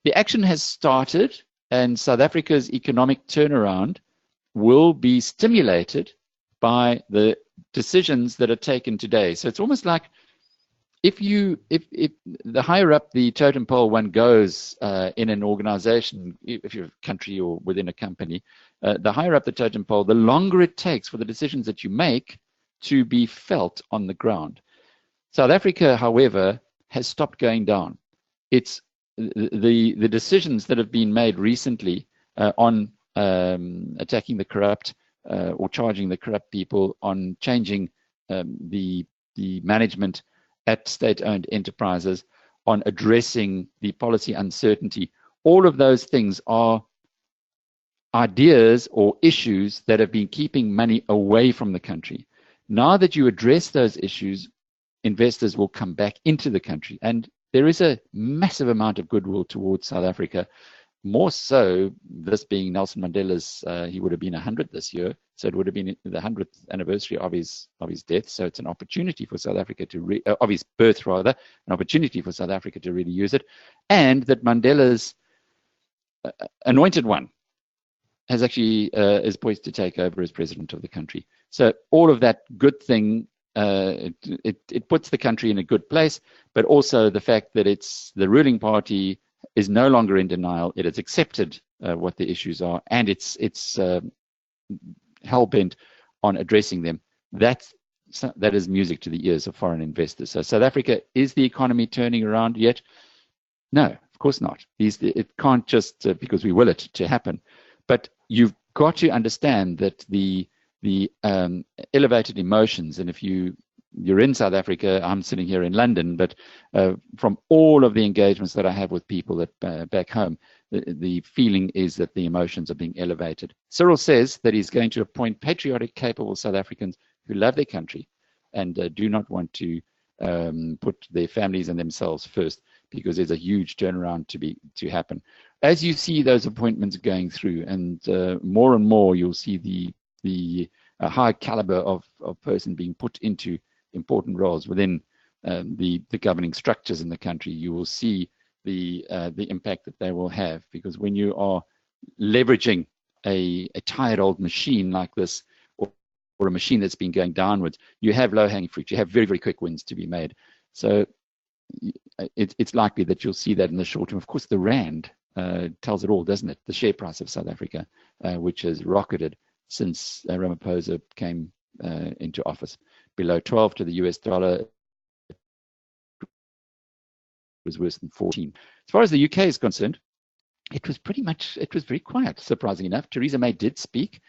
The action has started, and South Africa's economic turnaround will be stimulated by the decisions that are taken today. So it's almost like if the higher up the totem pole one goes in an organization, if you're a country or within a company, the higher up the totem pole, the longer it takes for the decisions that you make to be felt on the ground. South Africa, however, has stopped going down. It's the decisions that have been made recently on attacking the corrupt or charging the corrupt people, on changing the management at state-owned enterprises, on addressing the policy uncertainty. All of those things are ideas or issues that have been keeping money away from the country. Now that you address those issues, investors will come back into the country. And there is a massive amount of goodwill towards South Africa, more so this being Nelson Mandela's, he would have been 100 this year, so it would have been the 100th anniversary of his death. So it's an opportunity for South Africa to, of his birth rather, an opportunity for South Africa to really use it. And that Mandela's anointed one has actually is poised to take over as president of the country. So all of that good thing, it puts the country in a good place, but also the fact that it's the ruling party is no longer in denial. It has accepted what the issues are, and it's hell-bent on addressing them. That is music to the ears of foreign investors. So South Africa, is the economy turning around yet? No, of course not. It can't just because we will it to happen. But you've got to understand that the elevated emotions, and if you're in South Africa, I'm sitting here in London, but from all of the engagements that I have with people that back home, the feeling is that the emotions are being elevated. Cyril says that he's going to appoint patriotic, capable South Africans who love their country and do not want to put their families and themselves first, because there's a huge turnaround to happen. As you see those appointments going through, and more you'll see the high caliber of person being put into important roles within the governing structures in the country, you will see the impact that they will have. Because when you are leveraging a tired old machine like this, or a machine that's been going downwards, you have low-hanging fruit. You have very, very quick wins to be made. So it's likely that you'll see that in the short term. Of course, the Rand tells it all, doesn't it? The share price of South Africa, which has rocketed since Ramaphosa came into office. Below 12 to the US dollar, it was worse than 14. As far as the UK is concerned, it was very quiet, surprisingly enough. Theresa May did speak.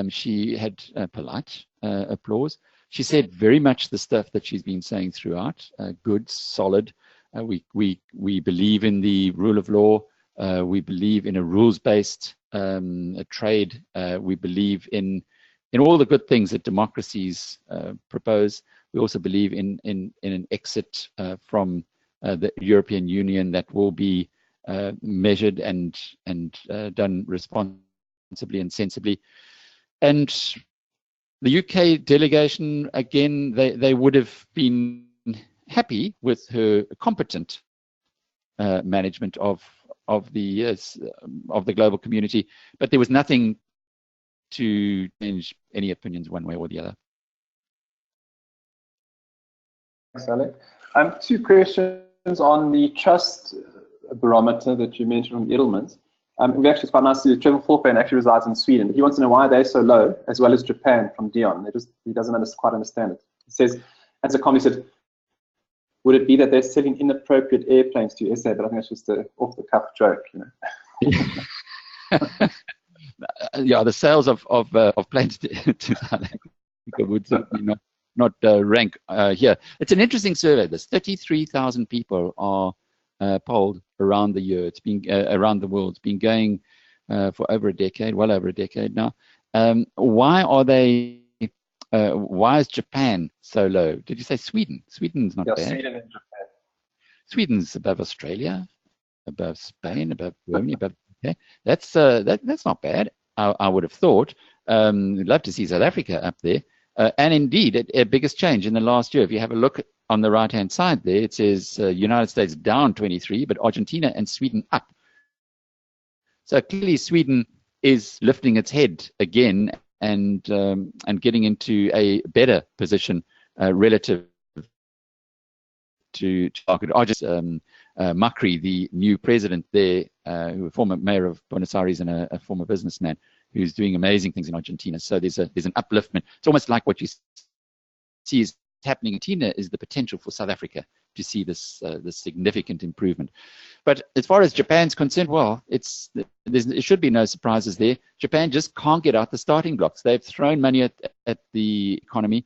She had polite applause. She said very much the stuff that she's been saying throughout, good, solid. We believe in the rule of law. We believe in a rules-based trade. We believe in all the good things that democracies propose. We also believe in an exit from the European Union that will be measured and done responsibly and sensibly. And the UK delegation, again, they would have been happy with her competent management of the global community, but there was nothing to change any opinions one way or the other. Thanks, Alec. 2 questions on the trust barometer that you mentioned from Edelman's. We actually, it's quite nice to see Trevor Forpan actually resides in Sweden. He wants to know why they're so low, as well as Japan, from Dion. He doesn't quite understand it. He says, as a comment, he said, would it be that they're selling inappropriate airplanes to SA? But I think that's just an off-the-cuff joke, you know. Yeah, the sales of planes to South Africa would certainly not rank here. It's an interesting survey. There's 33,000 people are polled around the year. It's been around the world. It's been going for over a decade, well over a decade now. Why are they? Why is Japan so low? Did you say Sweden? Sweden's not bad. Sweden and Japan. Sweden's above Australia, above Spain, above Germany, above UK. That's not bad. I would have thought. We'd love to see South Africa up there. And indeed, a biggest change in the last year. If you have a look on the right-hand side there, it says United States down 23, but Argentina and Sweden up. So clearly Sweden is lifting its head again and getting into a better position relative to market. Macri, the new president there, who a former mayor of Buenos Aires and a former businessman, who's doing amazing things in Argentina. So there's an upliftment. It's almost like what you see is happening in Argentina is the potential for South Africa to see this significant improvement. But as far as Japan's concerned, well, there should be no surprises there. Japan just can't get out the starting blocks. They've thrown money at the economy.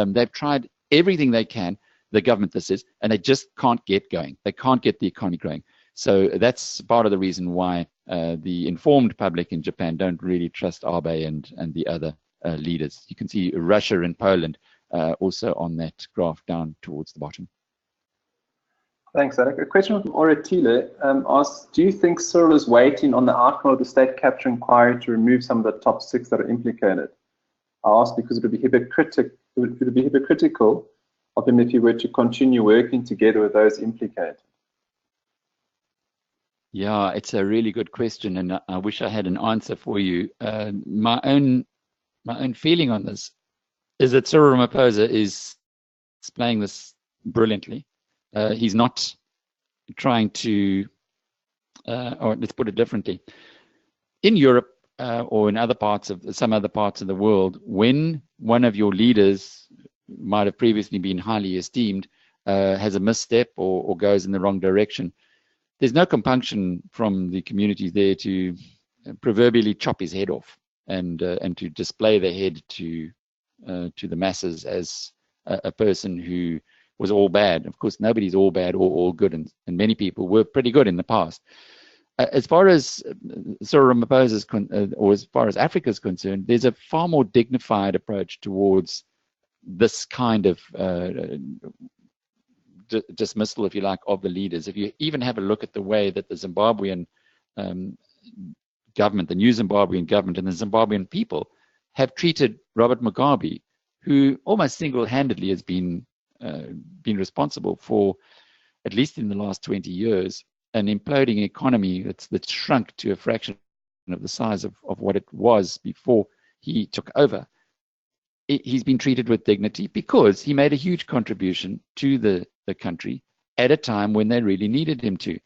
They've tried everything they can, the government this is, and they just can't get going. They can't get the economy growing. So that's part of the reason why the informed public in Japan don't really trust Abe and the other leaders. You can see Russia and Poland also on that graph down towards the bottom. Thanks, Alec. A question from Oratile asks, do you think Cyril is waiting on the outcome of the state capture inquiry to remove some of the top 6 that are implicated? I ask because it would be hypocritical of him if he were to continue working together with those implicated. Yeah, it's a really good question, and I wish I had an answer for you. My own feeling on this is that Cyril Ramaphosa is playing this brilliantly. He's not trying to, or let's put it differently. In Europe or in some other parts of the world, when one of your leaders might have previously been highly esteemed has a misstep or goes in the wrong direction, there's no compunction from the communities there to proverbially chop his head off and to display the head to the masses as a person who was all bad. Of course, nobody's all bad or all good, and many people were pretty good in the past. As far as Cyril Ramaphosa's or as far as Africa is concerned, there's a far more dignified approach towards this kind of dismissal, if you like, of the leaders. If you even have a look at the way that the Zimbabwean government, the new Zimbabwean government, and the Zimbabwean people have treated Robert Mugabe, who almost single-handedly has been responsible for, at least in the last 20 years, an imploding economy that's shrunk to a fraction of the size of what it was before he took over. He's been treated with dignity because he made a huge contribution to the country at a time when they really needed him to.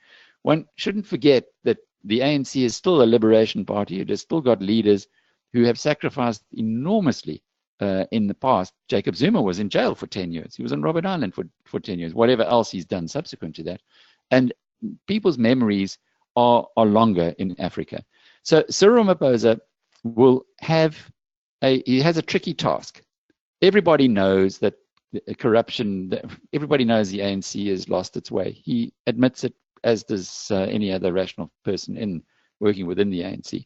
One shouldn't forget that the ANC is still a liberation party. It has still got leaders who have sacrificed enormously in the past. Jacob Zuma was in jail for 10 years. He was on Robben Island for 10 years, whatever else he's done subsequent to that. And people's memories are longer in Africa. So Cyril Ramaphosa he has a tricky task. Everybody knows that corruption, everybody knows the ANC has lost its way. He admits it, as does any other rational person working within the ANC.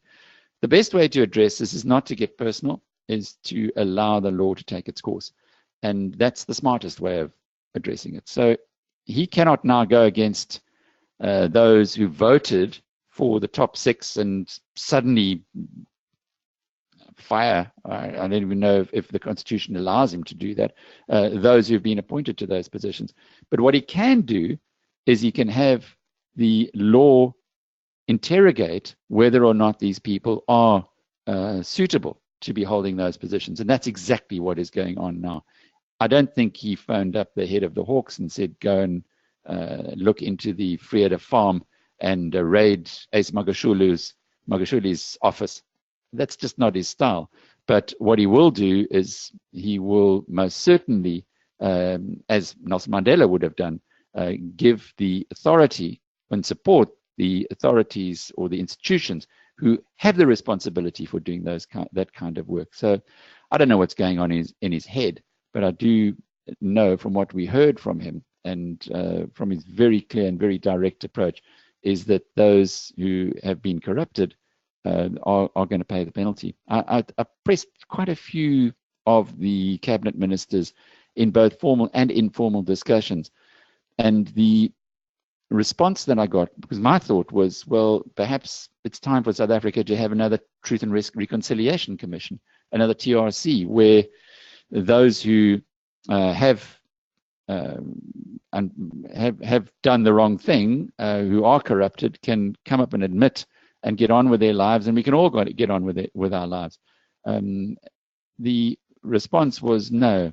The best way to address this is not to get personal, is to allow the law to take its course. And that's the smartest way of addressing it. So he cannot now go against those who voted for the top 6 and suddenly fire, I don't even know if the Constitution allows him to do that, those who've been appointed to those positions. But what he can do is he can have the law interrogate whether or not these people are suitable to be holding those positions. And that's exactly what is going on now. I don't think he phoned up the head of the Hawks and said, go and look into the Vrede farm and raid Ace Magashuli's office. That's just not his style. But what he will do is he will most certainly, as Nelson Mandela would have done, give the authority and support the authorities or the institutions who have the responsibility for doing that kind of work. So I don't know what's going on in his head, but I do know from what we heard from him and from his very clear and very direct approach is that those who have been corrupted are going to pay the penalty. I pressed quite a few of the cabinet ministers in both formal and informal discussions. And the response that I got, because my thought was, well, perhaps it's time for South Africa to have another Truth and Reconciliation Commission, another TRC, where those who have done the wrong thing, who are corrupted, can come up and admit and get on with their lives, and we can all get on with our lives. The response was no.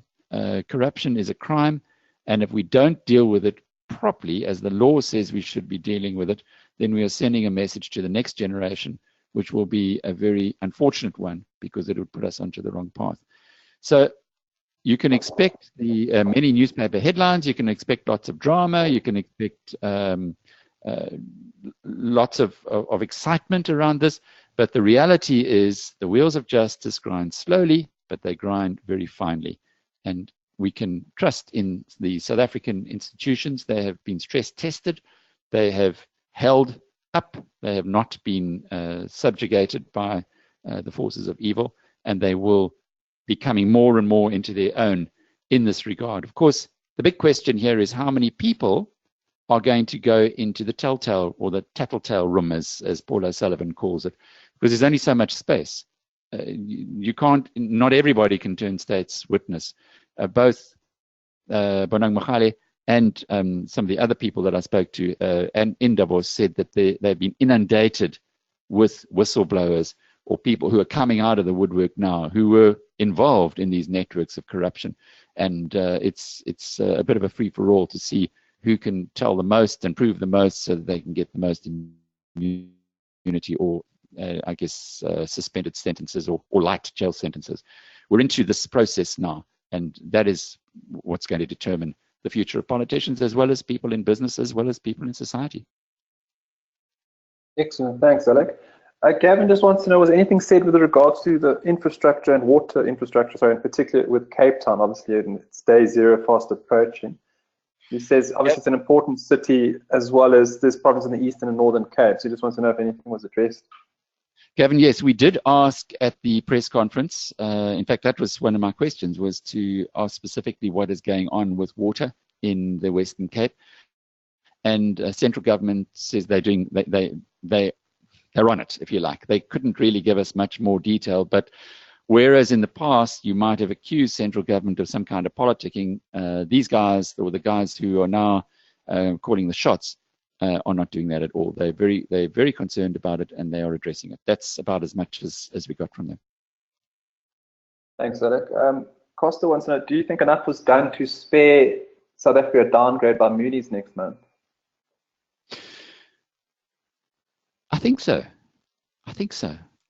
Corruption is a crime, and if we don't deal with it properly, as the law says we should be dealing with it, then we are sending a message to the next generation, which will be a very unfortunate one because it would put us onto the wrong path. So you can expect the many newspaper headlines, you can expect lots of drama, you can expect lots of excitement around this, but the reality is the wheels of justice grind slowly, but they grind very finely. And we can trust in the South African institutions. They have been stress tested, they have held up, they have not been subjugated by the forces of evil, and they will be coming more and more into their own in this regard. Of course, the big question here is how many people are going to go into the telltale or the tattletale room, as Paul O'Sullivan calls it, because there's only so much space. You can't, not everybody can turn state's witness. Both Bonang Mogale and some of the other people that I spoke to and in Davos said that they've been inundated with whistleblowers or people who are coming out of the woodwork now who were involved in these networks of corruption. And it's a bit of a free-for-all to see who can tell the most and prove the most so that they can get the most immunity or, I guess, suspended sentences or light jail sentences. We're into this process now, and that is what's going to determine the future of politicians as well as people in business, as well as people in society. Excellent. Thanks, Alec. Gavin just wants to know, was anything said with regards to the infrastructure and water infrastructure, sorry, in particular with Cape Town, obviously, and it's day zero fast approaching. He says, obviously, it's an important city as well as there's problems in the Eastern and Northern Cape. So he just wants to know if anything was addressed. Gavin, yes, we did ask at the press conference. In fact, that was one of my questions, was to ask specifically what is going on with water in the Western Cape. And central government says they're on it, if you like. They couldn't really give us much more detail, but whereas in the past you might have accused central government of some kind of politicking, these guys, or the guys who are now calling the shots, are not doing that at all. They're very concerned about it, and they are addressing it. That's about as much as we got from them. Thanks, Alec. Costa wants to know, do you think enough was done to spare South Africa a downgrade by Moody's next month? I think so.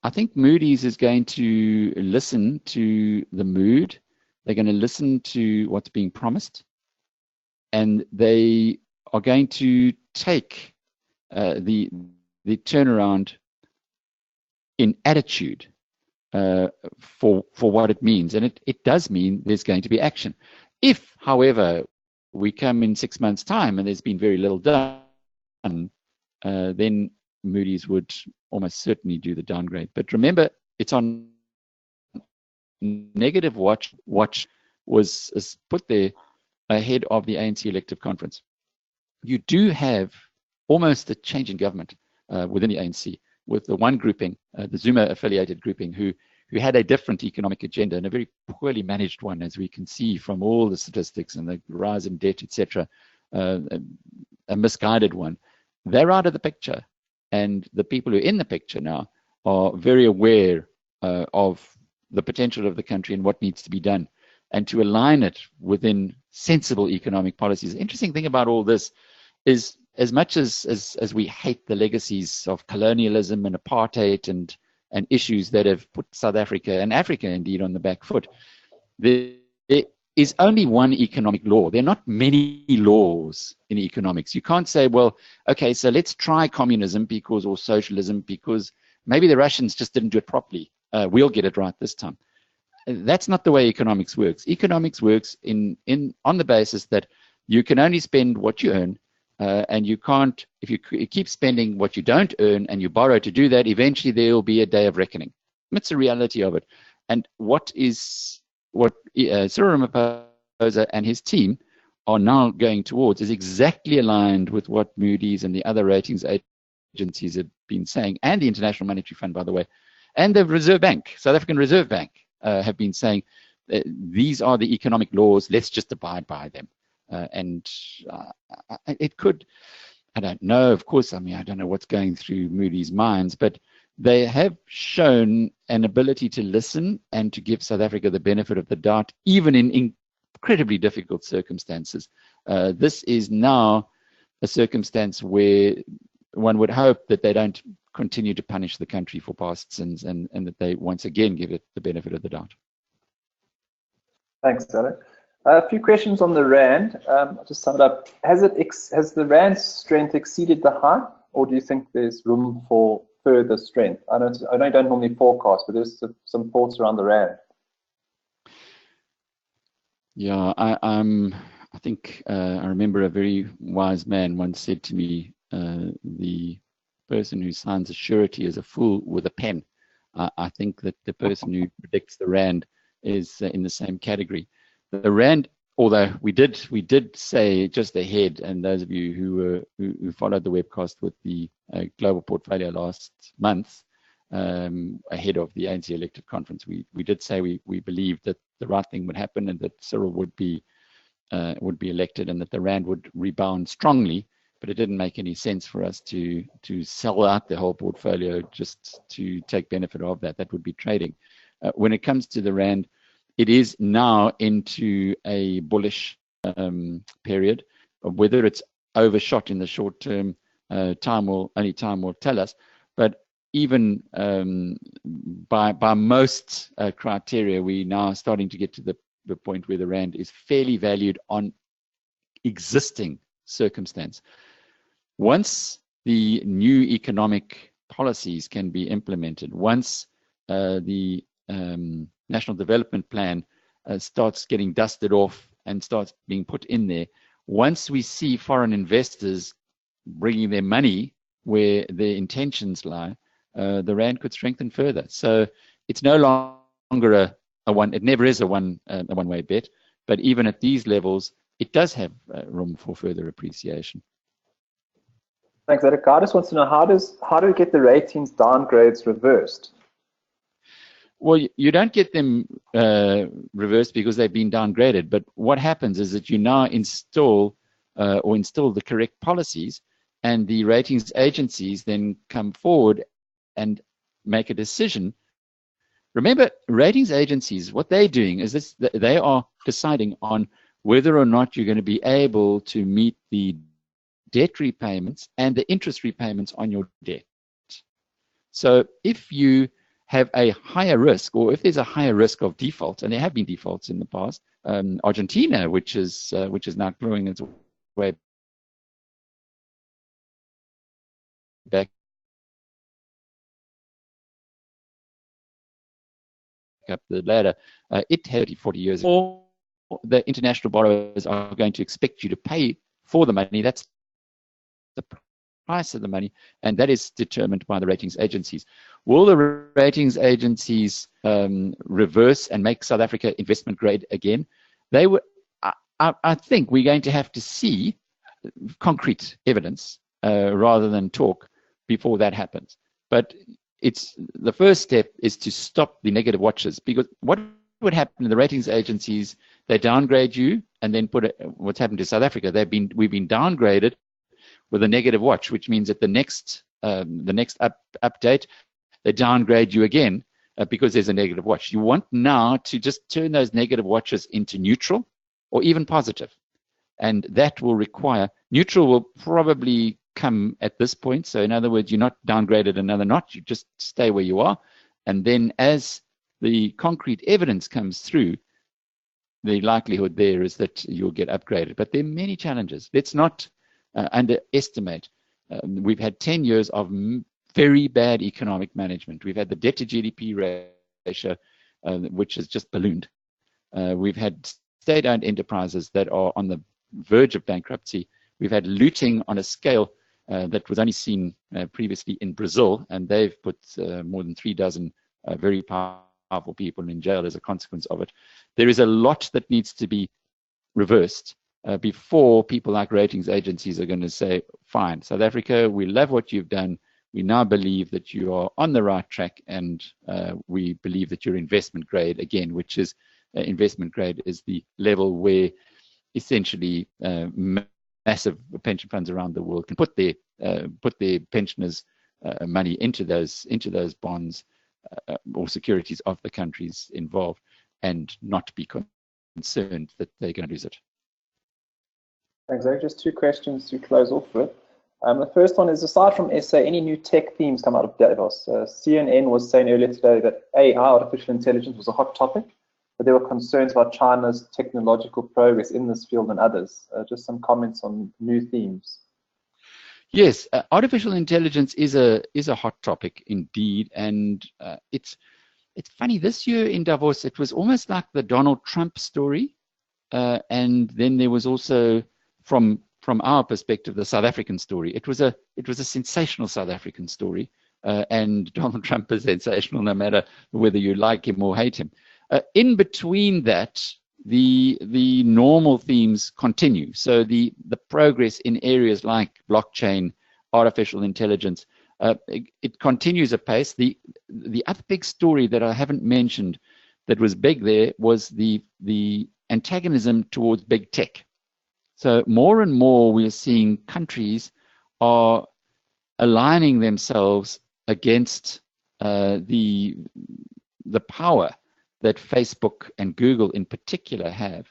I think Moody's is going to listen to the mood. They're going to listen to what's being promised, and they are going to take the turnaround in attitude for what it means. And it does mean there's going to be action. If, however, we come in 6 months' time and there's been very little done, then Moody's would almost certainly do the downgrade. But remember, it's on negative watch was put there ahead of the ANC elective conference. You do have almost a change in government within the ANC, with the one grouping, the Zuma-affiliated grouping, who had a different economic agenda, and a very poorly managed one, as we can see from all the statistics and the rise in debt, etc., a misguided one. They're out of the picture. And the people who are in the picture now are very aware of the potential of the country and what needs to be done, and to align it within sensible economic policies. The interesting thing about all this is, as much as we hate the legacies of colonialism and apartheid and issues that have put South Africa and Africa indeed on the back foot, there is only one economic law. There are not many laws in economics. You can't say, well, okay, so let's try communism or socialism because maybe the Russians just didn't do it properly. We'll get it right this time. That's not the way economics works. Economics works on the basis that you can only spend what you earn, and you can't, if you keep spending what you don't earn and you borrow to do that, eventually there will be a day of reckoning. That's the reality of it. And what Cyril Ramaphosa and his team are now going towards is exactly aligned with what Moody's and the other ratings agencies have been saying, and the International Monetary Fund, by the way, and the Reserve Bank, South African Reserve Bank, have been saying these are the economic laws, let's just abide by them. It could, I don't know, of course, I mean, I don't know what's going through Moody's minds, but they have shown an ability to listen and to give South Africa the benefit of the doubt, even in incredibly difficult circumstances. This is now a circumstance where one would hope that they don't continue to punish the country for past sins, and that they once again give it the benefit of the doubt. Thanks, Alec. A few questions on the rand. I'll just sum it up. Has the rand's strength exceeded the high, or do you think there's room for further strength? I know you don't normally forecast, but there's some thoughts around the rand. Yeah, I think I remember a very wise man once said to me, the person who signs a surety is a fool with a pen. I think that the person who predicts the rand is in the same category. The rand, although we did say just ahead, and those of you who followed the webcast with the global portfolio last month, ahead of the ANC elective conference, we did say we believed that the right thing would happen and that Cyril would be elected and that the rand would rebound strongly. But it didn't make any sense for us to sell out the whole portfolio just to take benefit of that. That would be trading. When it comes to the rand, it is now into a bullish period. Whether it's overshot in the short term, time will tell us. But even by most criteria, we now are starting to get to the point where the rand is fairly valued on existing circumstance. Once the new economic policies can be implemented, once the National Development Plan starts getting dusted off and starts being put in there, once we see foreign investors bringing their money where their intentions lie, the rand could strengthen further. So it's no longer it never is a one-way bet, but even at these levels, it does have room for further appreciation. Thanks, Alec. I just want to know how do we get the ratings downgrades reversed? Well, you don't get them reversed because they've been downgraded. But what happens is that you now install the correct policies, and the ratings agencies then come forward and make a decision. Remember, ratings agencies, what they're doing is this: they are deciding on whether or not you're going to be able to meet the debt repayments and the interest repayments on your debt. So if you have a higher risk, or if there's a higher risk of default, and there have been defaults in the past, Argentina, which is now growing its way back up the ladder, it had 40 years ago. The international borrowers are going to expect you to pay for the money. That's the price of the money, and that is determined by the ratings agencies. Will the ratings agencies reverse and make South Africa investment grade again? They would. I think we're going to have to see concrete evidence rather than talk before that happens. But the first step is to stop the negative watches, because what would happen in the ratings agencies? They downgrade you, and then what's happened to South Africa? We've been downgraded with a negative watch, which means that the next update, they downgrade you again because there's a negative watch. You want now to just turn those negative watches into neutral or even positive, and that will require neutral will probably come at this point. So in other words, you're not downgraded another notch, you just stay where you are, and then as the concrete evidence comes through, the likelihood there is that you'll get upgraded. But there are many challenges. Let's not underestimate. We've had 10 years of very bad economic management. We've had the debt to GDP ratio, which has just ballooned. We've had state-owned enterprises that are on the verge of bankruptcy. We've had looting on a scale that was only seen previously in Brazil, and they've put more than 3 dozen very powerful people in jail as a consequence of it. There is a lot that needs to be reversed before people like ratings agencies are going to say, fine, South Africa, we love what you've done. We now believe that you are on the right track, and we believe that you're investment grade again, which is investment grade is the level where essentially massive pension funds around the world can put their pensioners' money into those bonds or securities of the countries involved, and not be concerned that they're going to lose it. Thanks, Eric. Just 2 questions to close off with. The first one is, aside from SA, any new tech themes come out of Davos? CNN was saying earlier today that AI, artificial intelligence, was a hot topic. but there were concerns about China's technological progress in this field and others. Just some comments on new themes. Yes, artificial intelligence is a hot topic indeed, and it's funny. This year in Davos, it was almost like the Donald Trump story, and then there was also from our perspective the South African story. It was a sensational South African story, and Donald Trump is sensational no matter whether you like him or hate him. In between that, the normal themes continue. So the progress in areas like blockchain, artificial intelligence, it continues apace. The other big story that I haven't mentioned that was big there was the antagonism towards big tech. So more and more we are seeing countries are aligning themselves against the power that Facebook and Google in particular have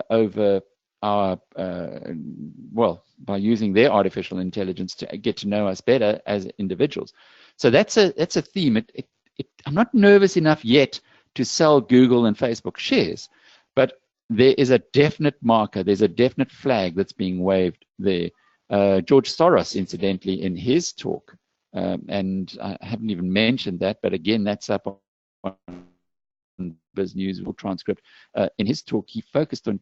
over our, by using their artificial intelligence to get to know us better as individuals. So that's a theme. I'm not nervous enough yet to sell Google and Facebook shares, but there is a definite marker, there's a definite flag that's being waved there. George Soros, incidentally, in his talk, and I haven't even mentioned that, but again, that's up on Biznews or transcript. In his talk, he focused on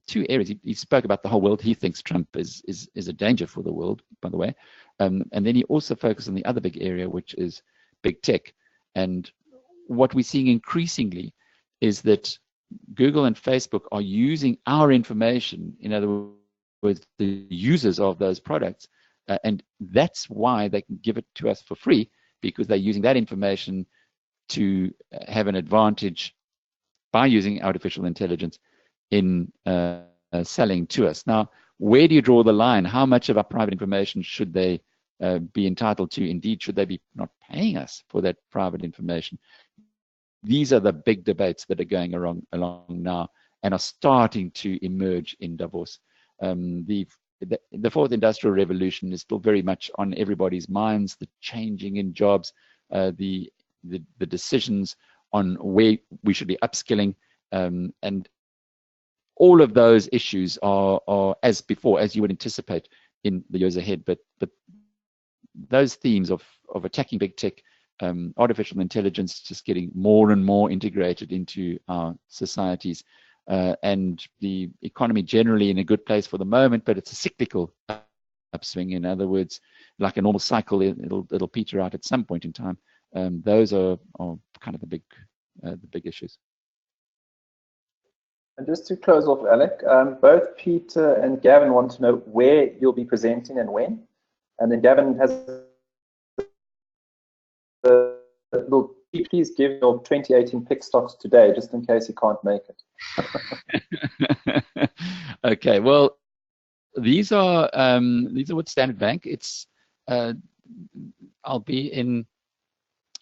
two areas. He spoke about the whole world. He thinks Trump is a danger for the world, by the way. And then he also focused on the other big area, which is big tech. And what we're seeing increasingly is that Google and Facebook are using our information, in other words, the users of those products, and that's why they can give it to us for free, because they're using that information to have an advantage by using artificial intelligence in selling to us. Now, where do you draw the line? How much of our private information should they be entitled to? Indeed, should they be not paying us for that private information? These are the big debates that are going along now and are starting to emerge in Davos. The fourth industrial revolution is still very much on everybody's minds, the changing in jobs, the decisions on where we should be upskilling, and all of those issues are as before, as you would anticipate in the years ahead. But those themes of attacking big tech, artificial intelligence just getting more and more integrated into our societies, and the economy generally in a good place for the moment, but it's a cyclical upswing. In other words, like a normal cycle, it'll peter out at some point in time. Those are kind of the big issues. And just to close off, Alec, both Peter and Gavin want to know where you'll be presenting and when. And then Gavin has please give your 2018 pick stocks today, just in case you can't make it. Okay, well, these are with Standard Bank. It's I'll be in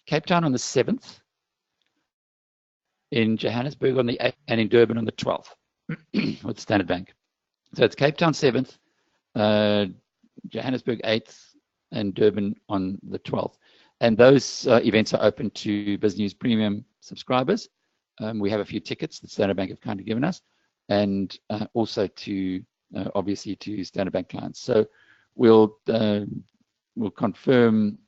Cape Town on the 7th, in Johannesburg on the 8th, and in Durban on the 12th with Standard Bank. So it's Cape Town 7th, Johannesburg 8th, and Durban on the 12th. And those events are open to Biznews Premium subscribers. We have a few tickets that Standard Bank have kind of given us, and also to obviously to Standard Bank clients. So we'll confirm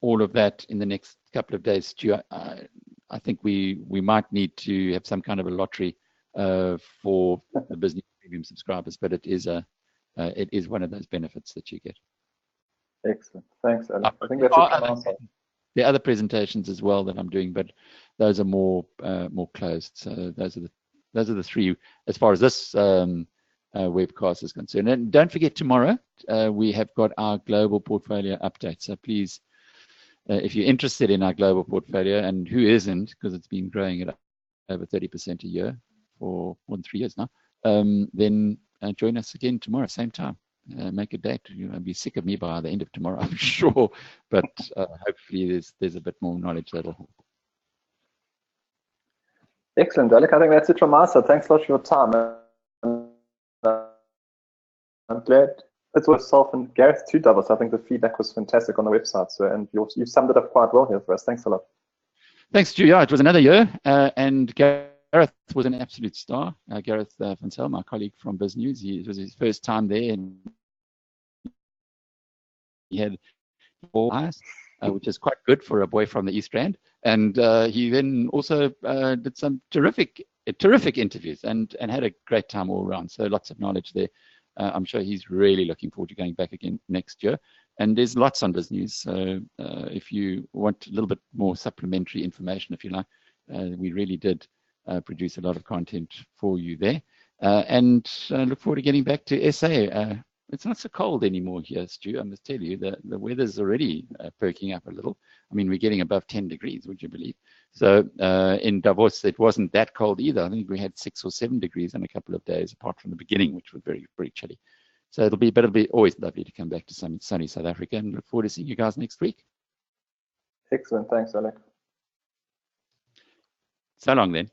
all of that in the next couple of days. Stu, I think we might need to have some kind of a lottery for the Biznews Premium subscribers, but it is one of those benefits that you get. Excellent. Thanks, Alec. I think that's it from our side. There are other presentations as well that I'm doing, but those are more closed. So those are the three as far as this webcast is concerned. And don't forget, tomorrow we have got our global portfolio update. So please, if you're interested in our global portfolio, and who isn't, because it's been growing at over 30% a year for more than 3 years now, then join us again tomorrow, same time. Make a date. You'll be sick of me by the end of tomorrow, I'm sure. But hopefully there's a bit more knowledge that'll. Excellent, Alec. I think that's it from us. So thanks a lot for your time. I'm glad it was yourself and Gareth too, Davos. I think the feedback was fantastic on the website. So, and you summed it up quite well here for us. Thanks a lot. Thanks, Stu. Yeah, it was another year, and Gareth Gareth was an absolute star. Gareth van Zyl, my colleague from Biznews, it was his first time there, and he had 4 eyes, which is quite good for a boy from the East Rand. And he then also did some terrific interviews and had a great time all around. So lots of knowledge there. I'm sure he's really looking forward to going back again next year. And there's lots on Biznews. So if you want a little bit more supplementary information, if you like, we really did produce a lot of content for you there. And look forward to getting back to SA. It's not so cold anymore here, Stu. I must tell you, the weather's already perking up a little. I mean, we're getting above 10 degrees, would you believe? So in Davos, it wasn't that cold either. I think we had 6 or 7 degrees in a couple of days, apart from the beginning, which was very, very chilly. So it'll be always lovely to come back to sunny South Africa, and look forward to seeing you guys next week. Excellent. Thanks, Alec. So long then.